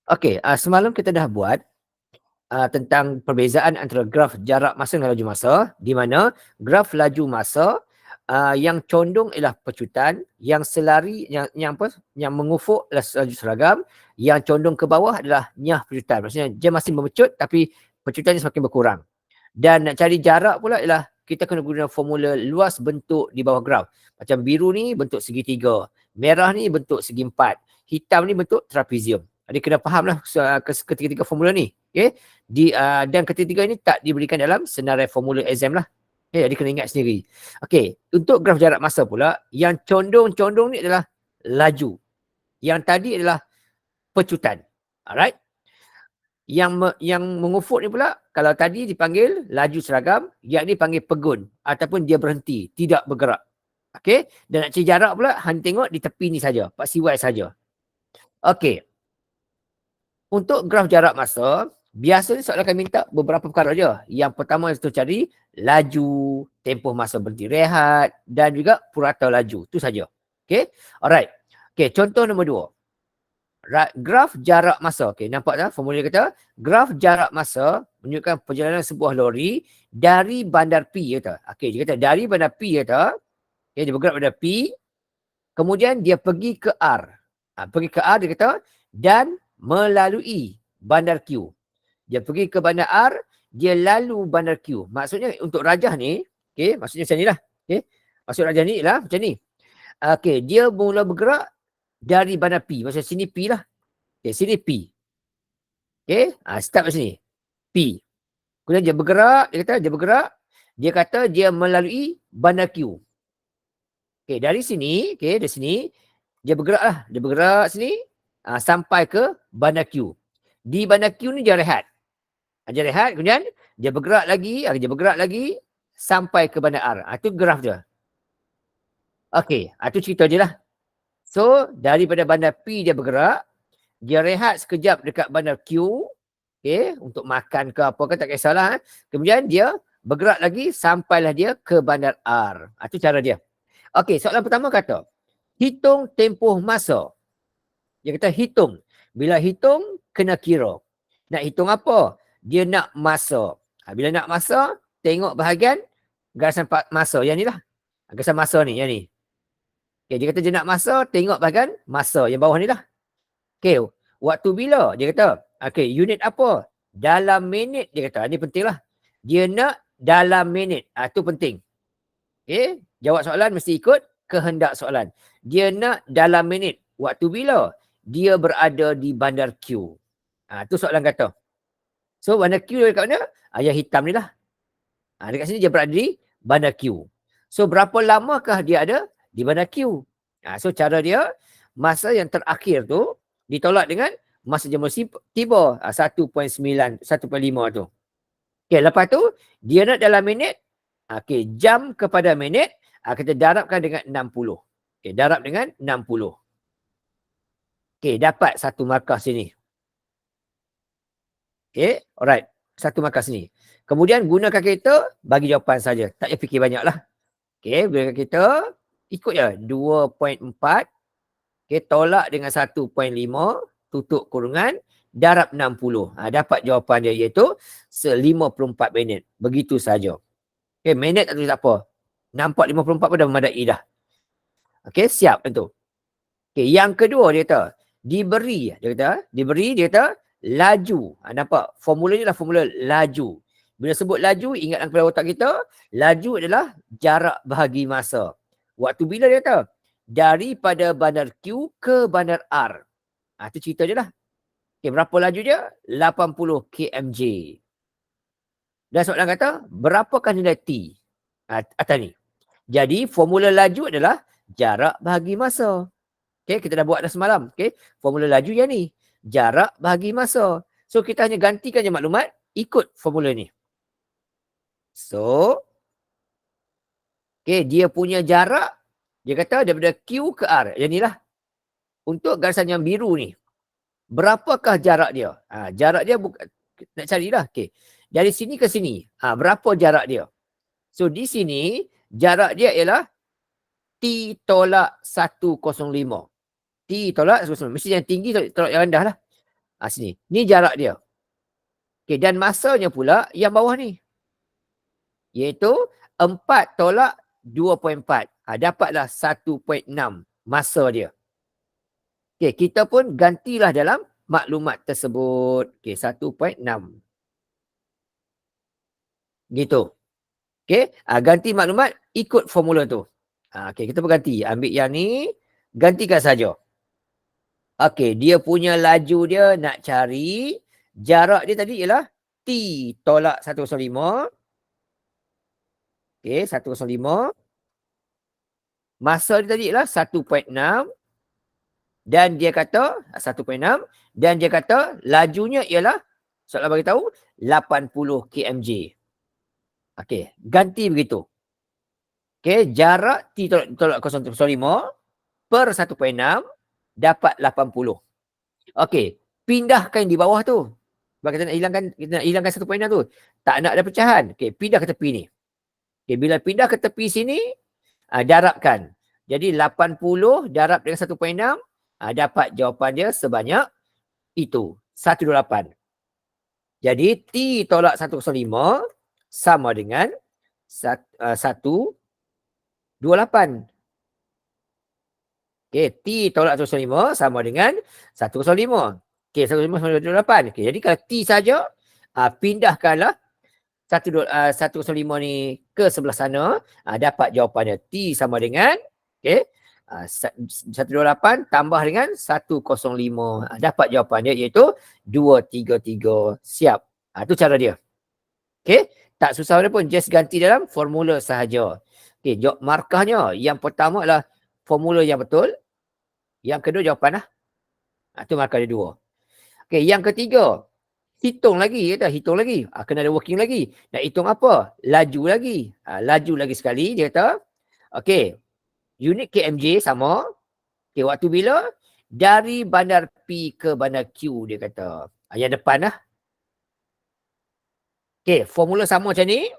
Okey, semalam kita dah buat tentang perbezaan antara graf jarak masa dengan laju masa, di mana graf laju masa yang condong ialah pecutan, yang selari yang apa, yang mengufuk adalah laju seragam, yang condong ke bawah adalah nyah pecutan. Maksudnya dia masih memecut tapi pecutannya semakin berkurang. Dan nak cari jarak pula ialah kita kena guna formula luas bentuk di bawah graf. Macam biru ni bentuk segitiga, merah ni bentuk segi empat, hitam ni bentuk trapezium. Jadi kena fahamlah ketiga-tiga formula ni. Okay? Dan ketiga-tiga ini tak diberikan dalam senarai formula exam lah. Okay, jadi kena ingat sendiri. Okay, untuk graf jarak masa pula, yang condong-condong ni adalah laju. Yang tadi adalah pecutan. Alright? Yang mengufuk ni pula, kalau tadi dipanggil laju seragam, yang ni panggil pegun ataupun dia berhenti, tidak bergerak. Okey, dan nak cari jarak pula hanya tengok di tepi ni saja, Pak CY saja. Okey. Untuk graf jarak masa, biasanya soalan akan minta beberapa perkara aja. Yang pertama itu cari laju, tempoh masa berhenti rehat dan juga purata laju. Itu saja. Okey. Alright. Okey, contoh nombor 2. Graf jarak masa. Okey, nampak tak formula kata? Graf jarak masa menunjukkan perjalanan sebuah lori dari bandar P kata. Okey, dia kata dari bandar P kata, okay, dia bergerak pada P, kemudian dia pergi ke R. Pergi ke R dia kata dan melalui bandar Q. Dia pergi ke bandar R, dia lalu bandar Q. Maksudnya untuk rajah ni, okey, maksudnya macam ni lah. Okey. Maksud rajah ni lah macam ni. Okey, dia mula bergerak dari bandar P. Maksud sini P lah. Okay, sini P. Okay, start macam ni. P. Kemudian dia bergerak, dia kata dia melalui bandar Q. Okay, dari sini, dari sini, dia bergerak lah. Dia bergerak sini, sampai ke bandar Q. Di bandar Q ni dia rehat. Dia rehat, kemudian dia bergerak lagi, sampai ke bandar R. Itu graf dia. Okay, itu cerita je lah. So, daripada bandar P dia bergerak, dia rehat sekejap dekat bandar Q, okay, untuk makan ke apa ke tak kisahlah. Kemudian dia bergerak lagi sampailah dia ke bandar R. Itu cara dia. Okey, soalan pertama kata, hitung tempoh masa. Dia kata hitung. Bila hitung, kena kira. Nak hitung apa? Dia nak masa. Bila nak masa, tengok bahagian garasan masa. Yang ni lah. Garasan masa ni, yang ni. Okay, dia kata dia nak masa, tengok bahagian masa. Yang bawah ni lah. Okay, waktu bila? Dia kata, okay, unit apa? Dalam minit, dia kata. Ini penting lah. Dia nak dalam minit. Itu penting. Okay, jawab soalan mesti ikut kehendak soalan. Dia nak dalam minit. Waktu bila? Dia berada di bandar Q. Itu soalan kata. So, bandar Q dekat mana? Yang hitam ni lah. Dekat sini dia berada di bandar Q. So, berapa lamakah dia ada di bandar Q? So, cara dia, masa yang terakhir tu ditolak dengan masa jemur tiba 1.9, 1.5 tu. Okay, lepas tu dia nak dalam minit. Okay, jam kepada minit kita darabkan dengan 60. Okay, darab dengan 60. Okay, dapat satu markah sini. Okay, alright. Satu markah sini. Kemudian gunakan kalkulator, bagi jawapan saja. Tak payah fikir banyak lah. Okay, gunakan kalkulator, ikut je. 2.4. Okay, tolak dengan 1.5, tutup kurungan, darab 60. Dapat jawapan dia iaitu 54 minit. Begitu saja. Okay, minit tak tulis apa. Nampak 54 pun dah memadai dah. Okay, siap tentu. Okay, yang kedua dia kata, diberi, dia kata, laju. Nampak? Formula ni lah formula laju. Bila sebut laju, ingatkan kepada otak kita, laju adalah jarak bahagi masa. Waktu bila dia kata? Daripada bandar Q ke bandar R. Itu cerita je lah. Okay, berapa laju dia? 80 kmj. Dan soalan kata, berapakah nilai T? Atas ni. Jadi, formula laju adalah jarak bahagi masa. Okay, kita dah buat dah semalam. Okay, formula laju yang ni. Jarak bahagi masa. So, kita hanya gantikan je maklumat, ikut formula ni. So, okay, dia punya jarak, dia kata daripada Q ke R. Yang ni lah. Untuk garisan yang biru ni. Berapakah jarak dia? Jarak dia nak carilah. Okay. Dari sini ke sini. Berapa jarak dia? So, di sini, jarak dia ialah T tolak 105. T tolak 105. Mesti yang tinggi tolak yang rendah lah. Sini. Ni jarak dia. Okey, dan masanya pula yang bawah ni. Iaitu 4 tolak 2.4. Dapatlah 1.6 masa dia. Okey, kita pun gantilah dalam maklumat tersebut. Okey, 1.6. Gitu. Okey, ganti maklumat ikut formula tu. Okey, kita berganti. Ambil yang ni, gantikan saja. Okey, dia punya laju dia nak cari, jarak dia tadi ialah T tolak 105. Okey, 105. Masa dia tadi ialah 1.6 dan dia kata 1.6 dan dia kata lajunya ialah soalan bagi tahu 80 kmj. Okey, ganti begitu. Okey, jarak T tolak 0.5 per 1.6 dapat 80. Okey, pindahkan di bawah tu. Sebab kita nak hilangkan 1.6 tu. Tak nak ada pecahan. Okey, pindah ke tepi ni. Okey, bila pindah ke tepi sini, darabkan. Jadi 80 darab dengan 1.6, dapat jawapan dia sebanyak itu, 128. Jadi T tolak 105 sama dengan 128. Okey, T tolak 105 sama dengan 105. Okey, 105 sama dengan 128. Okey, jadi kalau T saja, pindahkanlah 105 ni ke sebelah sana, dapat jawapannya T sama dengan, okey, 128 tambah dengan 105. Dapat jawapannya iaitu 233. Siap. Itu cara dia. Okey, tak susah dia pun, just ganti dalam formula sahaja. Okey, markahnya yang pertama adalah formula yang betul. Yang kedua jawapan lah. Itu markah dia 2. Okey, yang ketiga, hitung lagi, hitung lagi. Kena ada working lagi. Nak hitung apa? Laju lagi. Laju lagi sekali, dia kata. Okey, unit kmj sama. Okey, waktu bila? Dari bandar P ke bandar Q, dia kata. Yang depan lah. Okey, formula sama macam ni.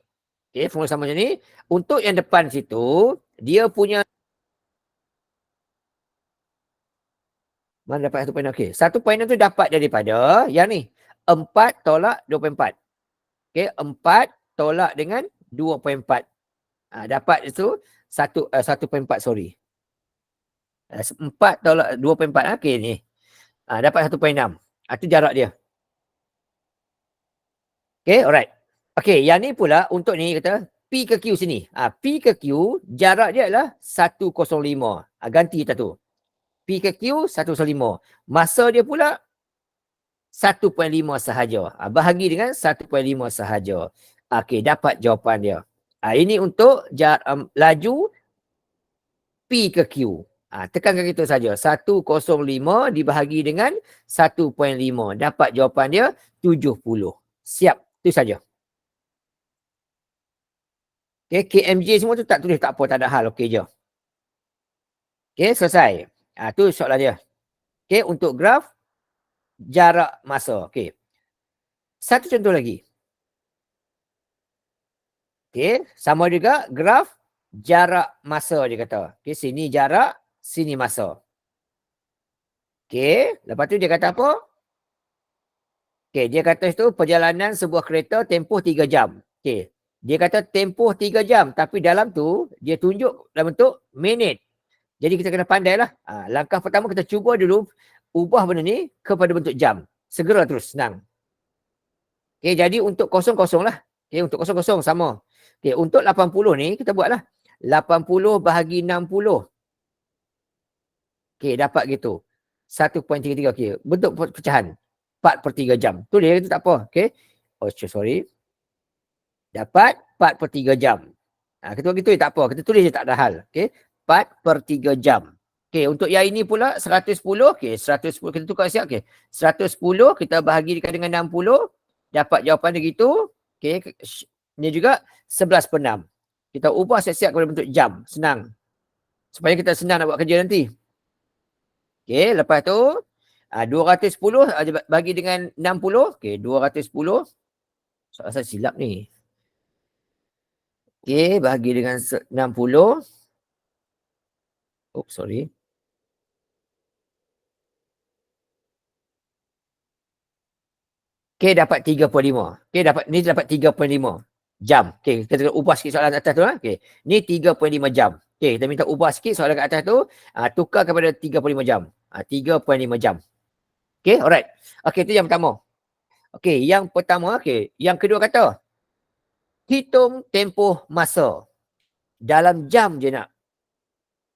Okey, formula sama macam ni. Untuk yang depan situ, dia punya mana dapat 1.6? Okey, 1.6 tu dapat daripada yang ni. 4 tolak 2.4. Okey, 4 tolak dengan 2.4. Dapat itu 1.4, sorry. 4 tolak 2.4. Okey ni. Dapat 1.6. Itu jarak dia. Okey, alright. Okey, yang ni pula untuk ni kata P ke Q sini. P ke Q jarak dia adalah 105. Ganti kita tu. P ke Q 105. Masa dia pula 1.5 sahaja. Bahagi dengan 1.5 sahaja. Okey, dapat jawapan dia. Ini untuk laju P ke Q. Tekankan itu saja. 105 dibahagi dengan 1.5. Dapat jawapan dia 70. Siap. Itu saja. Okay, KMJ semua tu tak tulis, tak apa, tak ada hal. Okey je. Okey, selesai. Tu soalan dia. Okey, untuk graf jarak masa. Okey. Satu contoh lagi. Okey, sama juga graf jarak masa, dia kata. Okey, sini jarak, sini masa. Okey, lepas tu dia kata apa? Okey, dia kata itu perjalanan sebuah kereta tempoh 3 jam. Okey, dia kata tempoh 3 jam, tapi dalam tu dia tunjuk dalam bentuk minit. Jadi kita kena pandai lah. Langkah pertama kita cuba dulu ubah benda ni kepada bentuk jam. Segera terus, senang. Okey, jadi untuk kosong-kosong lah. Okey, untuk kosong-kosong sama. Okey, untuk 80 ni kita buatlah. 80 bahagi 60. Okey, dapat gitu. 1.33. Okey, bentuk pecahan. 4/3 jam. Tulis itu tak apa. Okey. Oh, sorry. Dapat 4/3 jam. Kita buat gitu tak apa. Kita tulis je, tak ada hal. Okey. 4/3 jam. Okey, untuk yang ini pula 110. Okey, 110 kita tukar siap. Okey. 110 kita bahagikan dengan 60. Dapat jawapan dia gitu. Okey, ini juga 11/6. Kita ubah siap-siap kepada bentuk jam. Senang. Supaya kita senang nak buat kerja nanti. Okey, lepas tu 210 bagi dengan 60. Okey, 210. Soalan saya silap ni. Okey, bagi dengan 60. Oh, sorry. K dapat 35. K dapat, ni dapat 3.5 jam. Okey, kita ubah sikit soalan atas tu. Okey, ni 3.5 jam. Okey, kita minta ubah sikit soalan kat atas tu. Tukar kepada 35 jam. 3.5 jam. Okey, alright. Okey, itu yang pertama. Okey, yang pertama. Okey, yang kedua kata, hitung tempoh masa. Dalam jam je nak.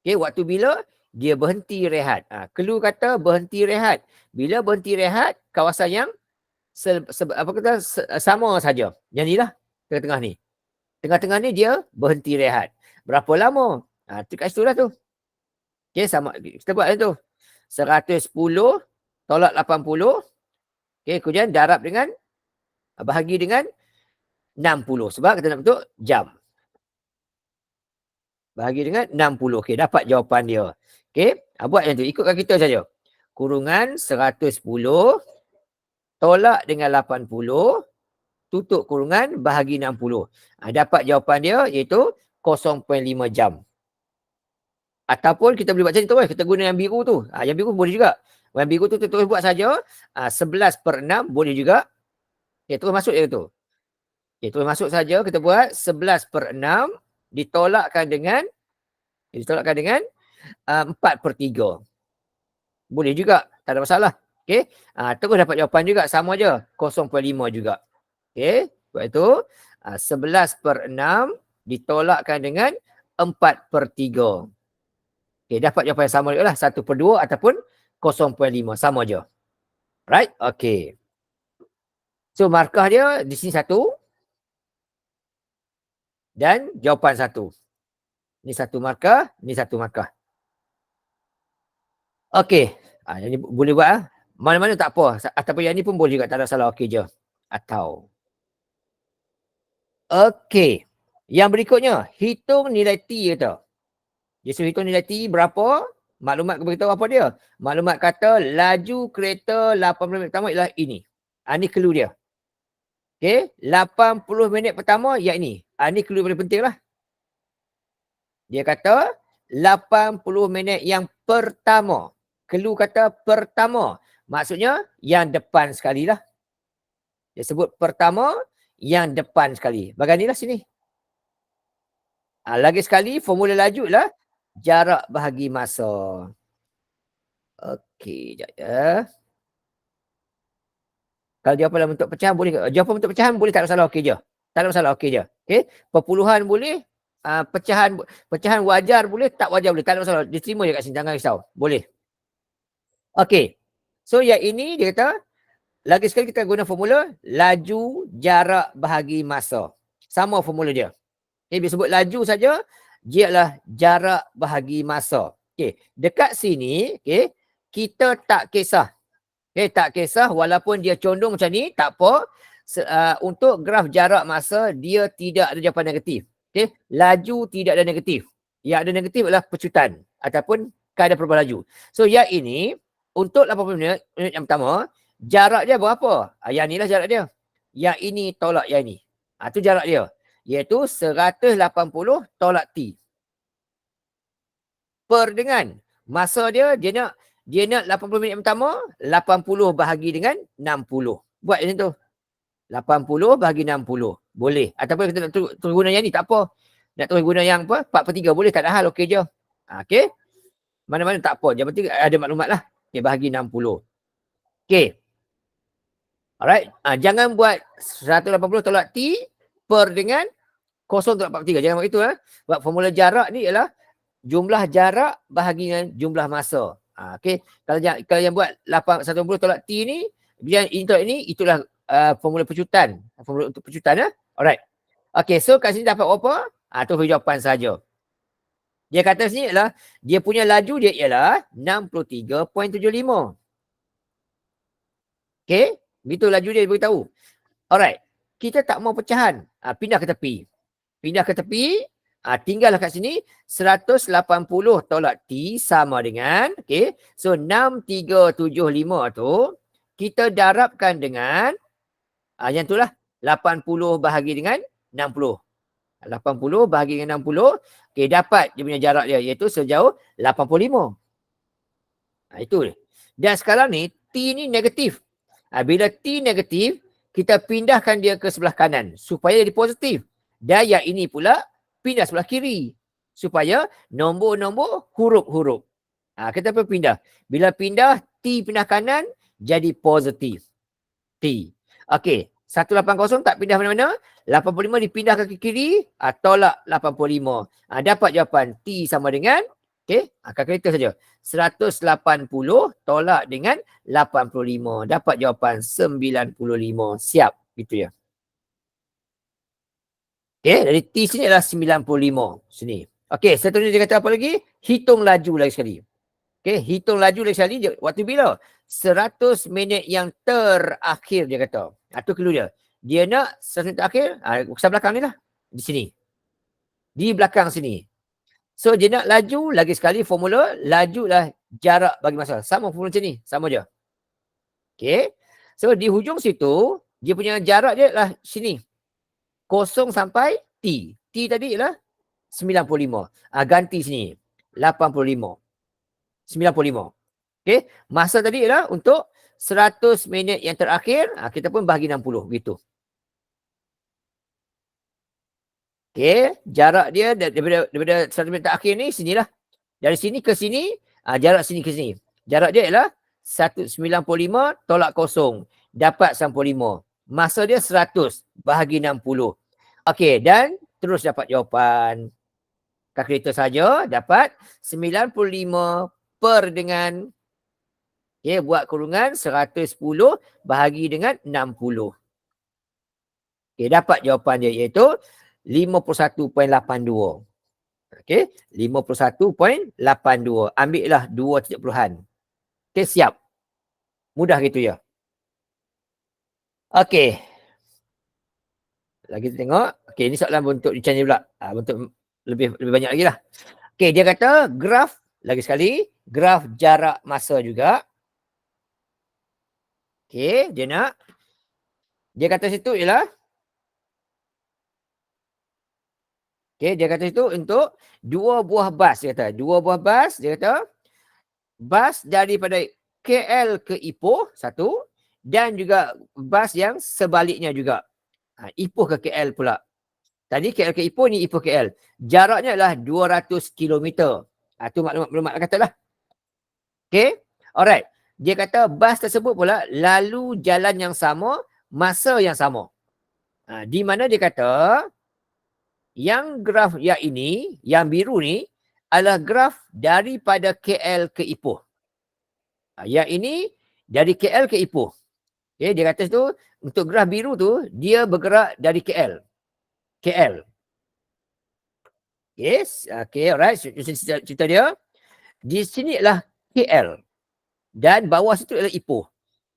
Okey, waktu bila dia berhenti rehat. Clue kata berhenti rehat. Bila berhenti rehat, kawasan yang sama saja. Yang ni lah, tengah-tengah ni. Tengah-tengah ni dia berhenti rehat. Berapa lama? Tu kat situ lah tu. Okey, sama. Kita buat tu. 110 tolak 80. Okey, kemudian darab dengan, bahagi dengan 60. Sebab kita nak bentuk jam. Bahagi dengan 60. Okey, dapat jawapan dia. Okey, buat yang tu. Ikutkan kita saja. Kurungan 110 tolak dengan 80. Tutup kurungan bahagi 60. Dapat jawapan dia iaitu 0.5 jam. Ataupun kita boleh buat macam tu. Kita guna yang biru tu. Yang biru boleh juga. Yang biru tu terus buat saja. 11/6 boleh juga. Okay, terus masuk je tu. Okay, terus masuk saja. Kita buat 11/6 ditolakkan dengan 4/3. Boleh juga. Tak ada masalah. Okay. Terus dapat jawapan juga. Sama je. 0.5 juga. Okay, sebab itu 11/6 ditolakkan dengan 4/3. Okay, dapat jawapan yang sama juga lah. 1/2 ataupun 0.5. Sama je. Right? Okay. So, markah dia di sini 1. Dan jawapan 1. Ni 1 markah. Ni 1 markah. Okay. Yang ni boleh buat. Mana-mana tak apa. Ataupun yang ni pun boleh juga. Tak ada salah. Okay je. Atau. Okey. Yang berikutnya, hitung nilai T kata. Dia suruh hitung nilai T berapa? Maklumat beritahu apa dia? Maklumat kata laju kereta 80 minit pertama ialah ini. Ini clue dia. Okey, 80 minit pertama yang ini. Ini clue paling penting lah. Dia kata 80 minit yang pertama. Clue kata pertama. Maksudnya yang depan sekali lah. Dia sebut pertama yang depan sekali. Bagianilah sini. Lagi sekali, formula laju lah jarak bahagi masa. Okey, sekejap ya. Kalau jawapan dalam bentuk pecahan boleh. Jawapan bentuk pecahan boleh, tak ada masalah, okey je. Tak ada masalah, okey je. Okey, perpuluhan boleh, pecahan wajar boleh, tak wajar boleh, tak ada masalah. Diterima je kat sini, jangan risau. Boleh. Okey. So yang ini dia kata, lagi sekali kita guna formula laju jarak bahagi masa. Sama formula dia. Okay, bila sebut laju saja, dia adalah jarak bahagi masa. Okay, dekat sini, okay, kita tak kisah. Okay, tak kisah walaupun dia condong macam ni, tak apa. Untuk graf jarak masa, dia tidak ada jawapan negatif. Okay, laju tidak ada negatif. Yang ada negatif adalah pecutan ataupun kadar perubahan laju. So, yang ini, untuk 80 minit yang pertama, jarak dia berapa? Yang inilah jarak dia. Yang ini tolak yang ini. Itu jarak dia. Iaitu 180 tolak T. Per dengan masa dia nak 80 minit yang pertama, 80 bahagi dengan 60. Buat macam tu. 80 bahagi 60. Boleh. Ataupun kita nak terus guna yang ni, tak apa. Nak terus guna yang apa? 4/3 boleh, tak ada hal, okey je. Okey. Mana-mana tak apa. Yang penting ada maklumat lah. Okay, bahagi 60. Okey. Alright. Jangan buat 180 tolak T per dengan 0.43. Jangan buat itu. Buat formula jarak ni ialah jumlah jarak bahagi dengan jumlah masa. Okey. Kalau yang buat 180 tolak T ni, yang ini itulah formula pecutan. Formula untuk pecutan. Alright. Okey. So kat sini dapat berapa? Tu jawapan saja. Dia kata sini ialah dia punya laju dia ialah 63.75. Okey. Begitu laju dia beritahu. Alright. Kita tak mau pecahan. Pindah ke tepi. Pindah ke tepi. Tinggallah kat sini. 180 tolak T sama dengan. Okay. So 6375 tu. Kita darabkan dengan. Yang tu lah. 80 bahagi dengan 60. 80 bahagi dengan 60. Okay. Dapat dia punya jarak dia. Iaitu sejauh 85. Itu. Dan sekarang ni. T ni negatif. Bila T negatif. kita pindahkan dia ke sebelah kanan supaya jadi positif. Dan yang ini pula pindah sebelah kiri supaya nombor-nombor huruf-huruf. Kita pun pindah. Bila pindah, T pindah kanan, jadi positif. T. Okey, 180 tak pindah mana-mana. 85 dipindahkan ke kiri, tolak 85. Dapat jawapan T sama dengan, kalkulator saja. 180 tolak dengan 85. Dapat jawapan 95. Siap. Gitu ya. Dari T sini adalah 95. Sini. Seterusnya dia kata apa lagi? Hitung laju lagi sekali. Hitung laju lagi sekali. Waktu bila? 100 minit yang terakhir dia kata. Itu clue dia. Dia nak 100 minit terakhir, kesan belakang ni lah. Di sini. Di belakang sini. So dia nak laju, lagi sekali formula, laju lah jarak bagi masa. Sama formula macam ni. Sama je. So di hujung situ, dia punya jarak dia lah sini. 0 sampai T. T tadi ialah 95. Ganti sini. 85. 95. Masa tadi ialah untuk 100 minit yang terakhir, kita pun bahagi 60. Begitu. Jarak dia daripada 100 minit terakhir ni, sinilah. Dari sini ke sini, jarak sini ke sini. Jarak dia ialah 195 tolak 0. Dapat 95. Masa dia 100 bahagi 60. Dan terus dapat jawapan. Kalkulator saja dapat 95 per dengan buat kurungan 110 bahagi dengan 60. Dapat jawapan dia iaitu 51.82. 51.82. Ambillah 2 titik puluhan. Siap. Mudah gitu ya. Lagi kita tengok. Ini soalan bentuk channel pula. Bentuk lebih banyak lagi lah. Dia kata graf, lagi sekali, graf jarak masa juga. Dia kata situ ialah, dia kata situ untuk 2 buah bas. Dia kata 2 buah bas. Dia kata bas daripada KL ke Ipoh, satu, dan juga bas yang sebaliknya juga. Ipoh ke KL pula. Tadi KL ke Ipoh, ni Ipoh KL. Jaraknya adalah 200 km. Itu maklumat katalah. Alright. Dia kata bas tersebut pula lalu jalan yang sama, masa yang sama. Di mana dia kata yang graf yang ini, yang biru ni adalah graf daripada KL ke Ipoh. Yang ini dari KL ke Ipoh. Dia kata tu untuk graf biru tu dia bergerak dari KL. Alright. Cerita dia. Di sini adalah KL. Dan bawah situ adalah Ipoh.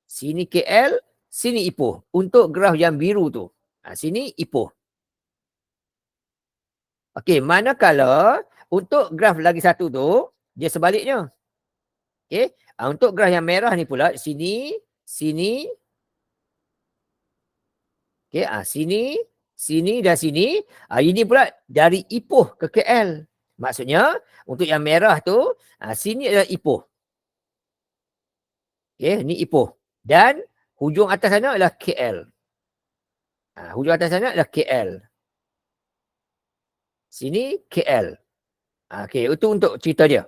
Sini KL, sini Ipoh. Untuk graf yang biru tu. Sini Ipoh. Manakala untuk graf lagi satu tu, dia sebaliknya. Untuk graf yang merah ni pula, sini, sini. Sini dan sini. Ini pula dari Ipoh ke KL. Maksudnya, untuk yang merah tu, sini adalah Ipoh. Ni Ipoh. Dan hujung atas sana adalah KL. Hujung atas sana adalah KL. Sini KL. Itu untuk cerita dia.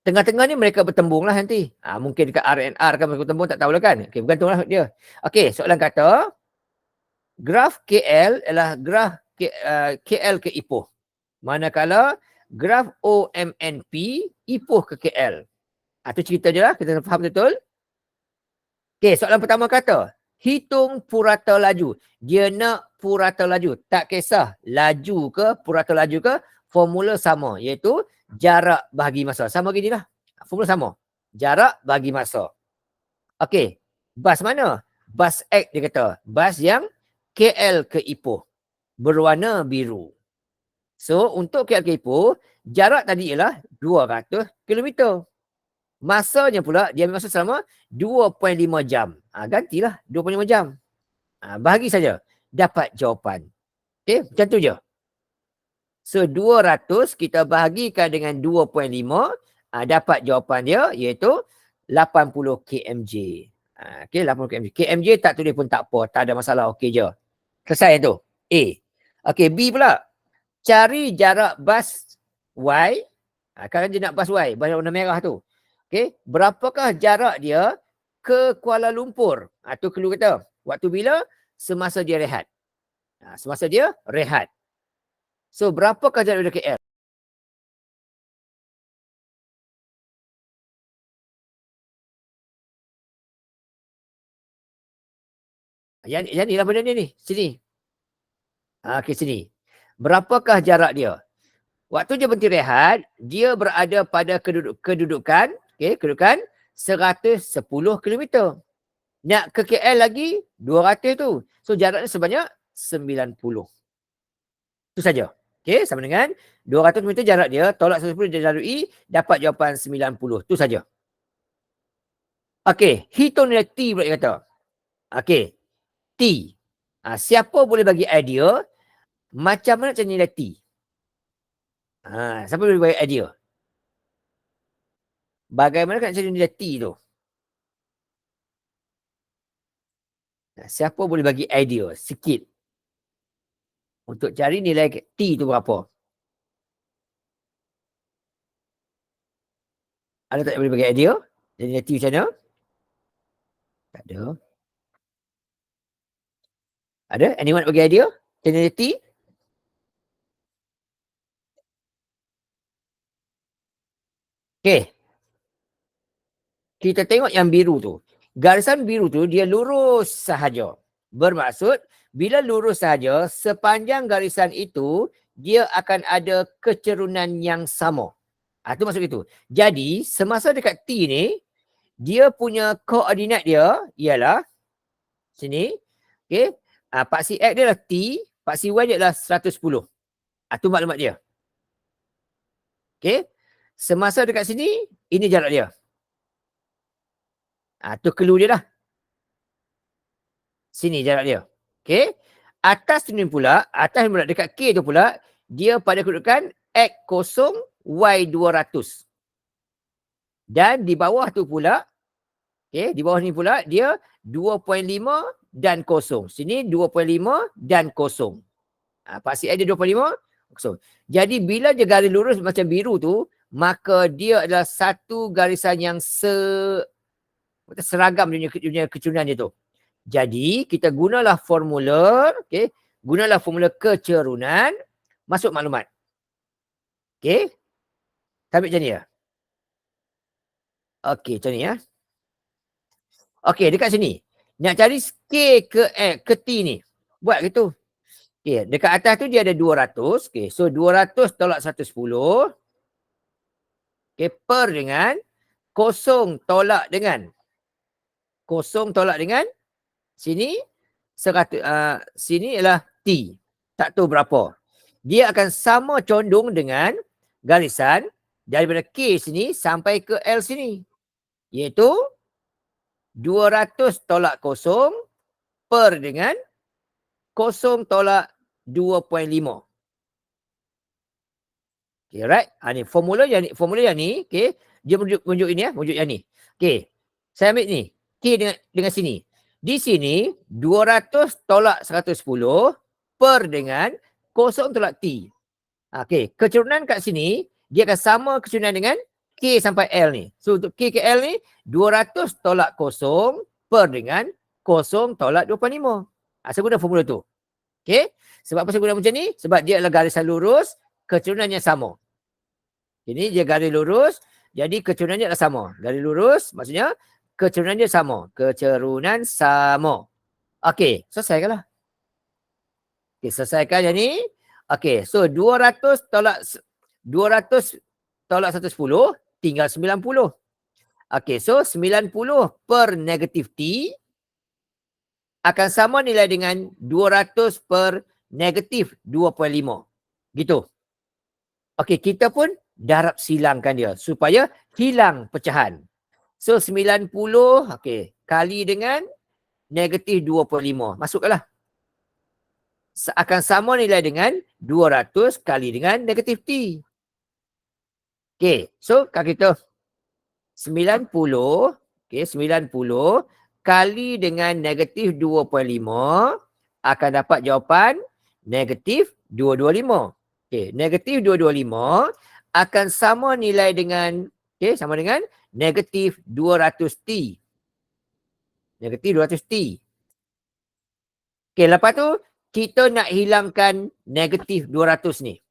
Tengah-tengah ni mereka bertembung lah nanti. Mungkin dekat RNR kan mereka bertembung, tak tahulah kan. Bergantunglah dia. Soalan kata, graf KL adalah graf KL ke Ipoh. Manakala graf OMNP Ipoh ke KL. Itu cerita je lah. Kita faham betul. Soalan pertama kata, hitung purata laju. Dia nak purata laju. Tak kisah laju ke, purata laju ke, formula sama. Iaitu jarak bahagi masa. Sama gini lah. Formula sama. Jarak bahagi masa. Bas mana? Bas X dia kata. Bas yang KL ke Ipoh. Berwarna biru. So, untuk KL ke Ipoh, jarak tadi ialah 200 km. Masanya pula, dia ambil masa selama 2.5 jam. Gantilah 2.5 jam. Bahagi saja. Dapat jawapan. Macam tu je. So, 200 kita bahagikan dengan 2.5. Dapat jawapan dia iaitu 80 kmj. Okey, 80 kmj. Kmj tak tulis pun tak apa, tak ada masalah, okey je. Selesai tu. A. Okey, B pula. Cari jarak bas Y. Kan dia nak bas Y, bas warna merah tu. Okey, berapakah jarak dia ke Kuala Lumpur? Tu clue kata. Waktu bila? Semasa dia rehat. Semasa dia rehat. So, berapakah jarak dia ke KL? Yang ni lah benda ni. Sini. Okey, sini. Berapakah jarak dia? Waktu dia berhenti rehat, dia berada pada kedudukan, kedudukan 110 kilometer. Nak ke KL lagi 200 tu. So jaraknya sebanyak 90. Itu saja. Okey, sama dengan 200 meter jarak dia, tolak 110 dia lalui, dapat jawapan 90. Itu saja. Okey, hitung nilai T pula dia kata. Okey, T. Siapa boleh bagi idea macam mana cari nilai T? Siapa boleh bagi idea? Bagaimana nak cari nilai T tu? Siapa boleh bagi idea sikit untuk cari nilai T tu berapa? Ada tak yang boleh bagi idea? Jadi nilai T macam mana? Tak ada. Ada? Anyone bagi idea? Cari nilai T? Okay. Kita tengok yang biru tu. Garisan biru tu dia lurus sahaja. Bermaksud bila lurus sahaja, sepanjang garisan itu dia akan ada kecerunan yang sama. Itu maksud itu. Jadi semasa dekat T ni, dia punya koordinat dia ialah sini. Okay. Paksi X dia adalah T, paksi Y dia adalah 110. Itu maklumat dia. Okay. Semasa dekat sini, ini jarak dia. Tu clue dia dah. Sini jarak dia. Okay. Atas ni pula, dekat K tu pula, dia pada kedudukan X0, Y200. Dan di bawah tu pula, di bawah ni pula, dia 2.5 dan kosong. Sini 2.5 dan kosong. Paksi X dia 2.5, kosong. Jadi bila dia garis lurus macam biru tu, maka dia adalah satu garisan yang seragam dunia kecerunan dia tu. Jadi kita gunalah formula, gunalah formula kecerunan, masuk maklumat. Okey. Sampai macam ni ya. Okey, macam ni ya. Okey, dekat sini. Nak cari K ke T ni. Buat gitu. Okey, dekat atas tu dia ada 200. Okey, so 200 tolak 110. Okey, per dengan kosong tolak dengan sini 100, sini ialah T. Tak tahu berapa. Dia akan sama condong dengan garisan daripada K sini sampai ke L sini. Iaitu 200 tolak kosong per dengan kosong tolak 2.5. Okay, right? Ni formula yang ni, okay. Dia menunjuk ini ya, menunjuk yang ni. Okay. Saya ambil ni. K dengan sini. Di sini 200 tolak 110 per dengan kosong tolak T. Okey, kecerunan kat sini dia akan sama kecerunan dengan K sampai L ni. So untuk K ke L ni 200 tolak kosong per dengan kosong tolak 2.5. Saya guna formula tu. Okey, sebab apa saya guna macam ni? Sebab dia adalah garisan lurus, kecurunannya sama. Ini dia garis lurus, jadi kecurunannya adalah sama. Garis lurus maksudnya kecerunan dia sama. Kecerunan sama. Okey, selesaikanlah. Okey, selesaikan yang ni. Okey, so 200 tolak 110 tinggal 90. Okey, so 90 per negatif T akan sama nilai dengan 200 per negatif 2.5. Gitu. Okey, kita pun darab silangkan dia supaya hilang pecahan. So 90 kali dengan negatif 2.5. Masukkanlah. Akan sama nilai dengan 200 kali dengan negatif T. Okey, so kalau kita 90, 90 kali dengan negatif 2.5 akan dapat jawapan negatif 225. Okey, negatif 225 akan sama nilai dengan sama dengan negatif 200T. Negatif 200T. Okey, lepas tu kita nak hilangkan negatif 200 ni.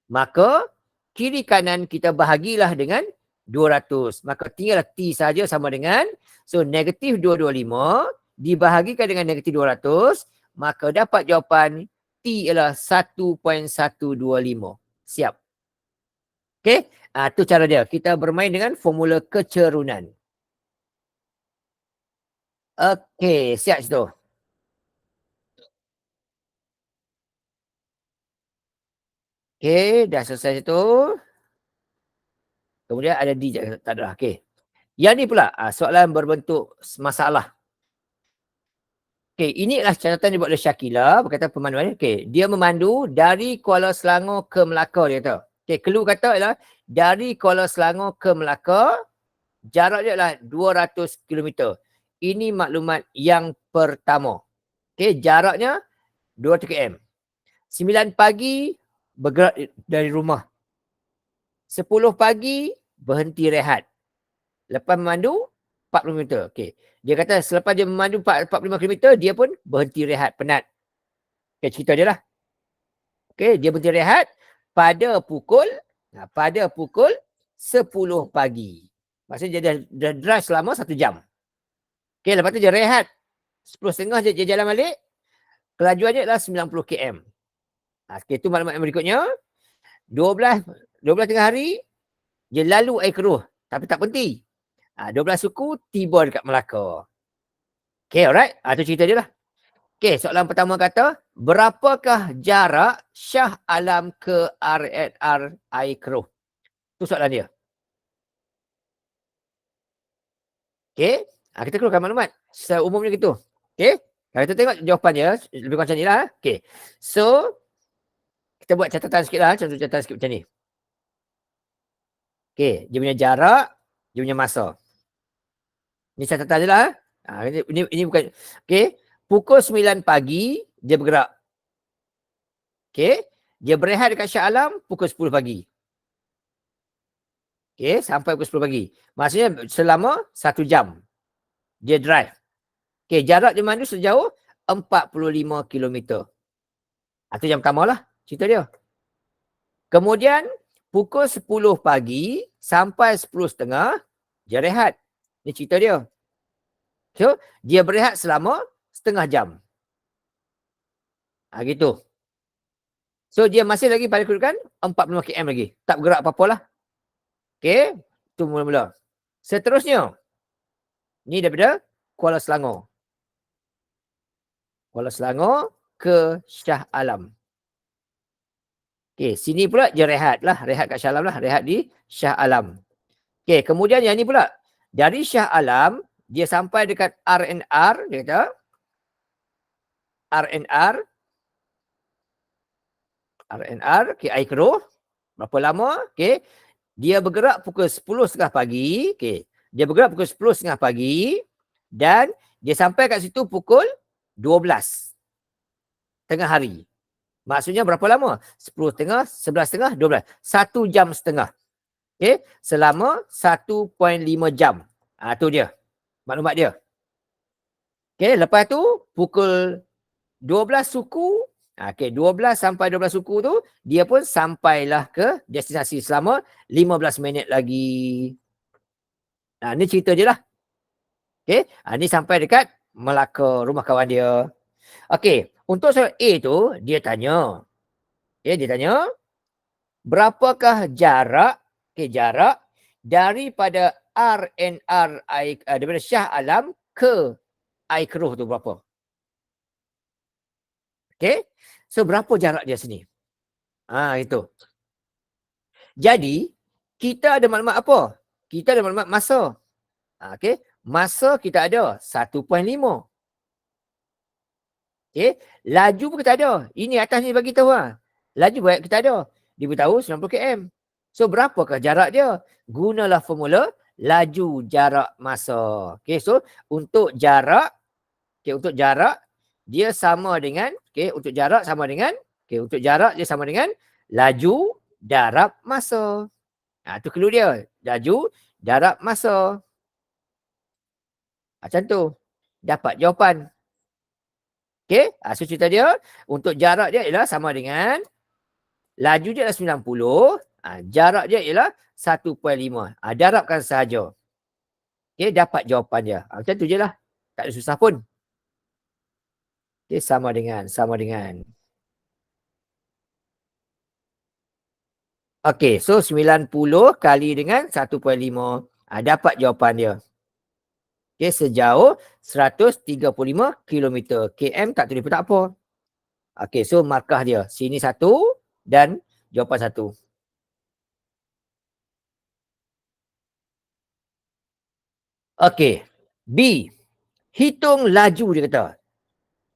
Maka kiri kanan kita bahagilah dengan 200. Maka tinggallah T saja sama dengan, so negatif 225 dibahagikan dengan negatif 200, maka dapat jawapan T ialah 1.125. Siap. Okey, tu cara dia. Kita bermain dengan formula kecerunan. Okey, siap situ. Okey, dah selesai situ. Kemudian ada D je, tak ada. Okey. Yang ni pula, soalan berbentuk masalah. Okey, ini adalah catatan dibuat oleh Syakila berkaitan pemanduan. Okey, dia memandu dari Kuala Selangor ke Melaka, dia kata. Okey, clue kata ialah dari Kuala Selangor ke Melaka, jarak dia adalah 200 km. Ini maklumat yang pertama. Okey, jaraknya 200 km. 9 pagi bergerak dari rumah. 10 pagi berhenti rehat. Lepas memandu 40 km. Okey. Dia kata selepas dia memandu 45 km, dia pun berhenti rehat, penat. Okey, cerita dia lah. Okey, dia berhenti rehat pada pukul 10 pagi. Maksudnya dia dah drive selama 1 jam. Okey, lepas tu dia rehat 10.30 dia jalan balik. Kelajuannya adalah 90 km. Okey, itu maklumat yang berikutnya. 12 tengah hari dia lalu air keruh tapi tak berhenti. 12 suku tiba dekat Melaka. Okay, alright. Itu cerita dia lah. Okay, soalan pertama kata, berapakah jarak Shah Alam ke RNR air keruh? Itu soalan dia. Okay, kita keluarkan maklumat. Secara umumnya gitu. Okay, kalau kita tengok jawapan dia, lebih kurang macam ni lah. Okay, so kita buat catatan sikit lah. Contoh catatan sikit macam ni. Okay, dia punya jarak, dia punya masa. Ini catatan je lah. Ini bukan. Okay. Pukul 9 pagi, dia bergerak. Okay. Dia berehat dekat Shah Alam pukul 10 pagi. Okay. Sampai pukul 10 pagi. Maksudnya selama 1 jam. Dia drive. Okay. Jarak dia mandu sejauh 45 km. Itu yang pertama lah. Cerita dia. Kemudian, pukul 10 pagi sampai 10.30, dia rehat. Ini cerita dia. So, dia berehat selama setengah jam. Gitu. So, dia masih lagi pada kedudukan 45 km lagi. Tak bergerak apa-apa lah. Okay. Itu mula-mula. Seterusnya. Ni daripada Kuala Selangor. Kuala Selangor ke Shah Alam. Okay. Sini pula dia rehat lah. Rehat kat Shah Alam lah. Rehat di Shah Alam. Okay. Kemudian yang ni pula. Dari Shah Alam, dia sampai dekat RNR. Dia kata. RNR, okay, air keruh. Berapa lama? Okay. Dia bergerak pukul 10.30 pagi. Okay. Dia bergerak pukul 10.30 pagi. Dan dia sampai kat situ pukul 12. Tengah hari. Maksudnya berapa lama? 10.30, 11.30, 12. 1 jam setengah. Okay. Selama 1.5 jam. Itu dia. Maklumat dia. Okay. Lepas tu pukul 12 suku, okay, 12 sampai 12 suku tu, dia pun sampailah ke destinasi selama 15 minit lagi. Ni cerita dia lah. Okay, ni sampai dekat Melaka, rumah kawan dia. Okay, untuk soalan A tu, dia tanya. Okay, dia tanya, berapakah jarak, jarak daripada RNR, daripada Shah Alam ke air keruh tu berapa? Okay. So, berapa jarak dia sini? Itu. Jadi, kita ada maklumat apa? Kita ada maklumat masa. Okay. Masa kita ada 1.5. Okay. Laju pun kita ada. Ini atas ni bagi tahu. Laju kita ada. Dia beritahu 90 km. So, berapakah jarak dia? Gunalah formula laju jarak masa. Okey, so untuk jarak, untuk jarak dia sama dengan, untuk jarak sama dengan, untuk jarak dia sama dengan laju darab masa. Tu clue dia. Laju darab masa. Macam tu. Dapat jawapan. Okey, so cerita dia untuk jarak dia ialah sama dengan laju dia adalah 90, jarak dia ialah 1.5. Darabkan sahaja. Okey, dapat jawapan dia. Macam tu je lah. Tak ada susah pun. Okey, sama dengan. Okey, so 90 kali dengan 1.5. Dapat jawapan dia. Okey, sejauh 135 km. KM tak tulis pun tak apa. Okey, so markah dia. Sini 1 dan jawapan 1. Okey, B. Hitung laju dia kata.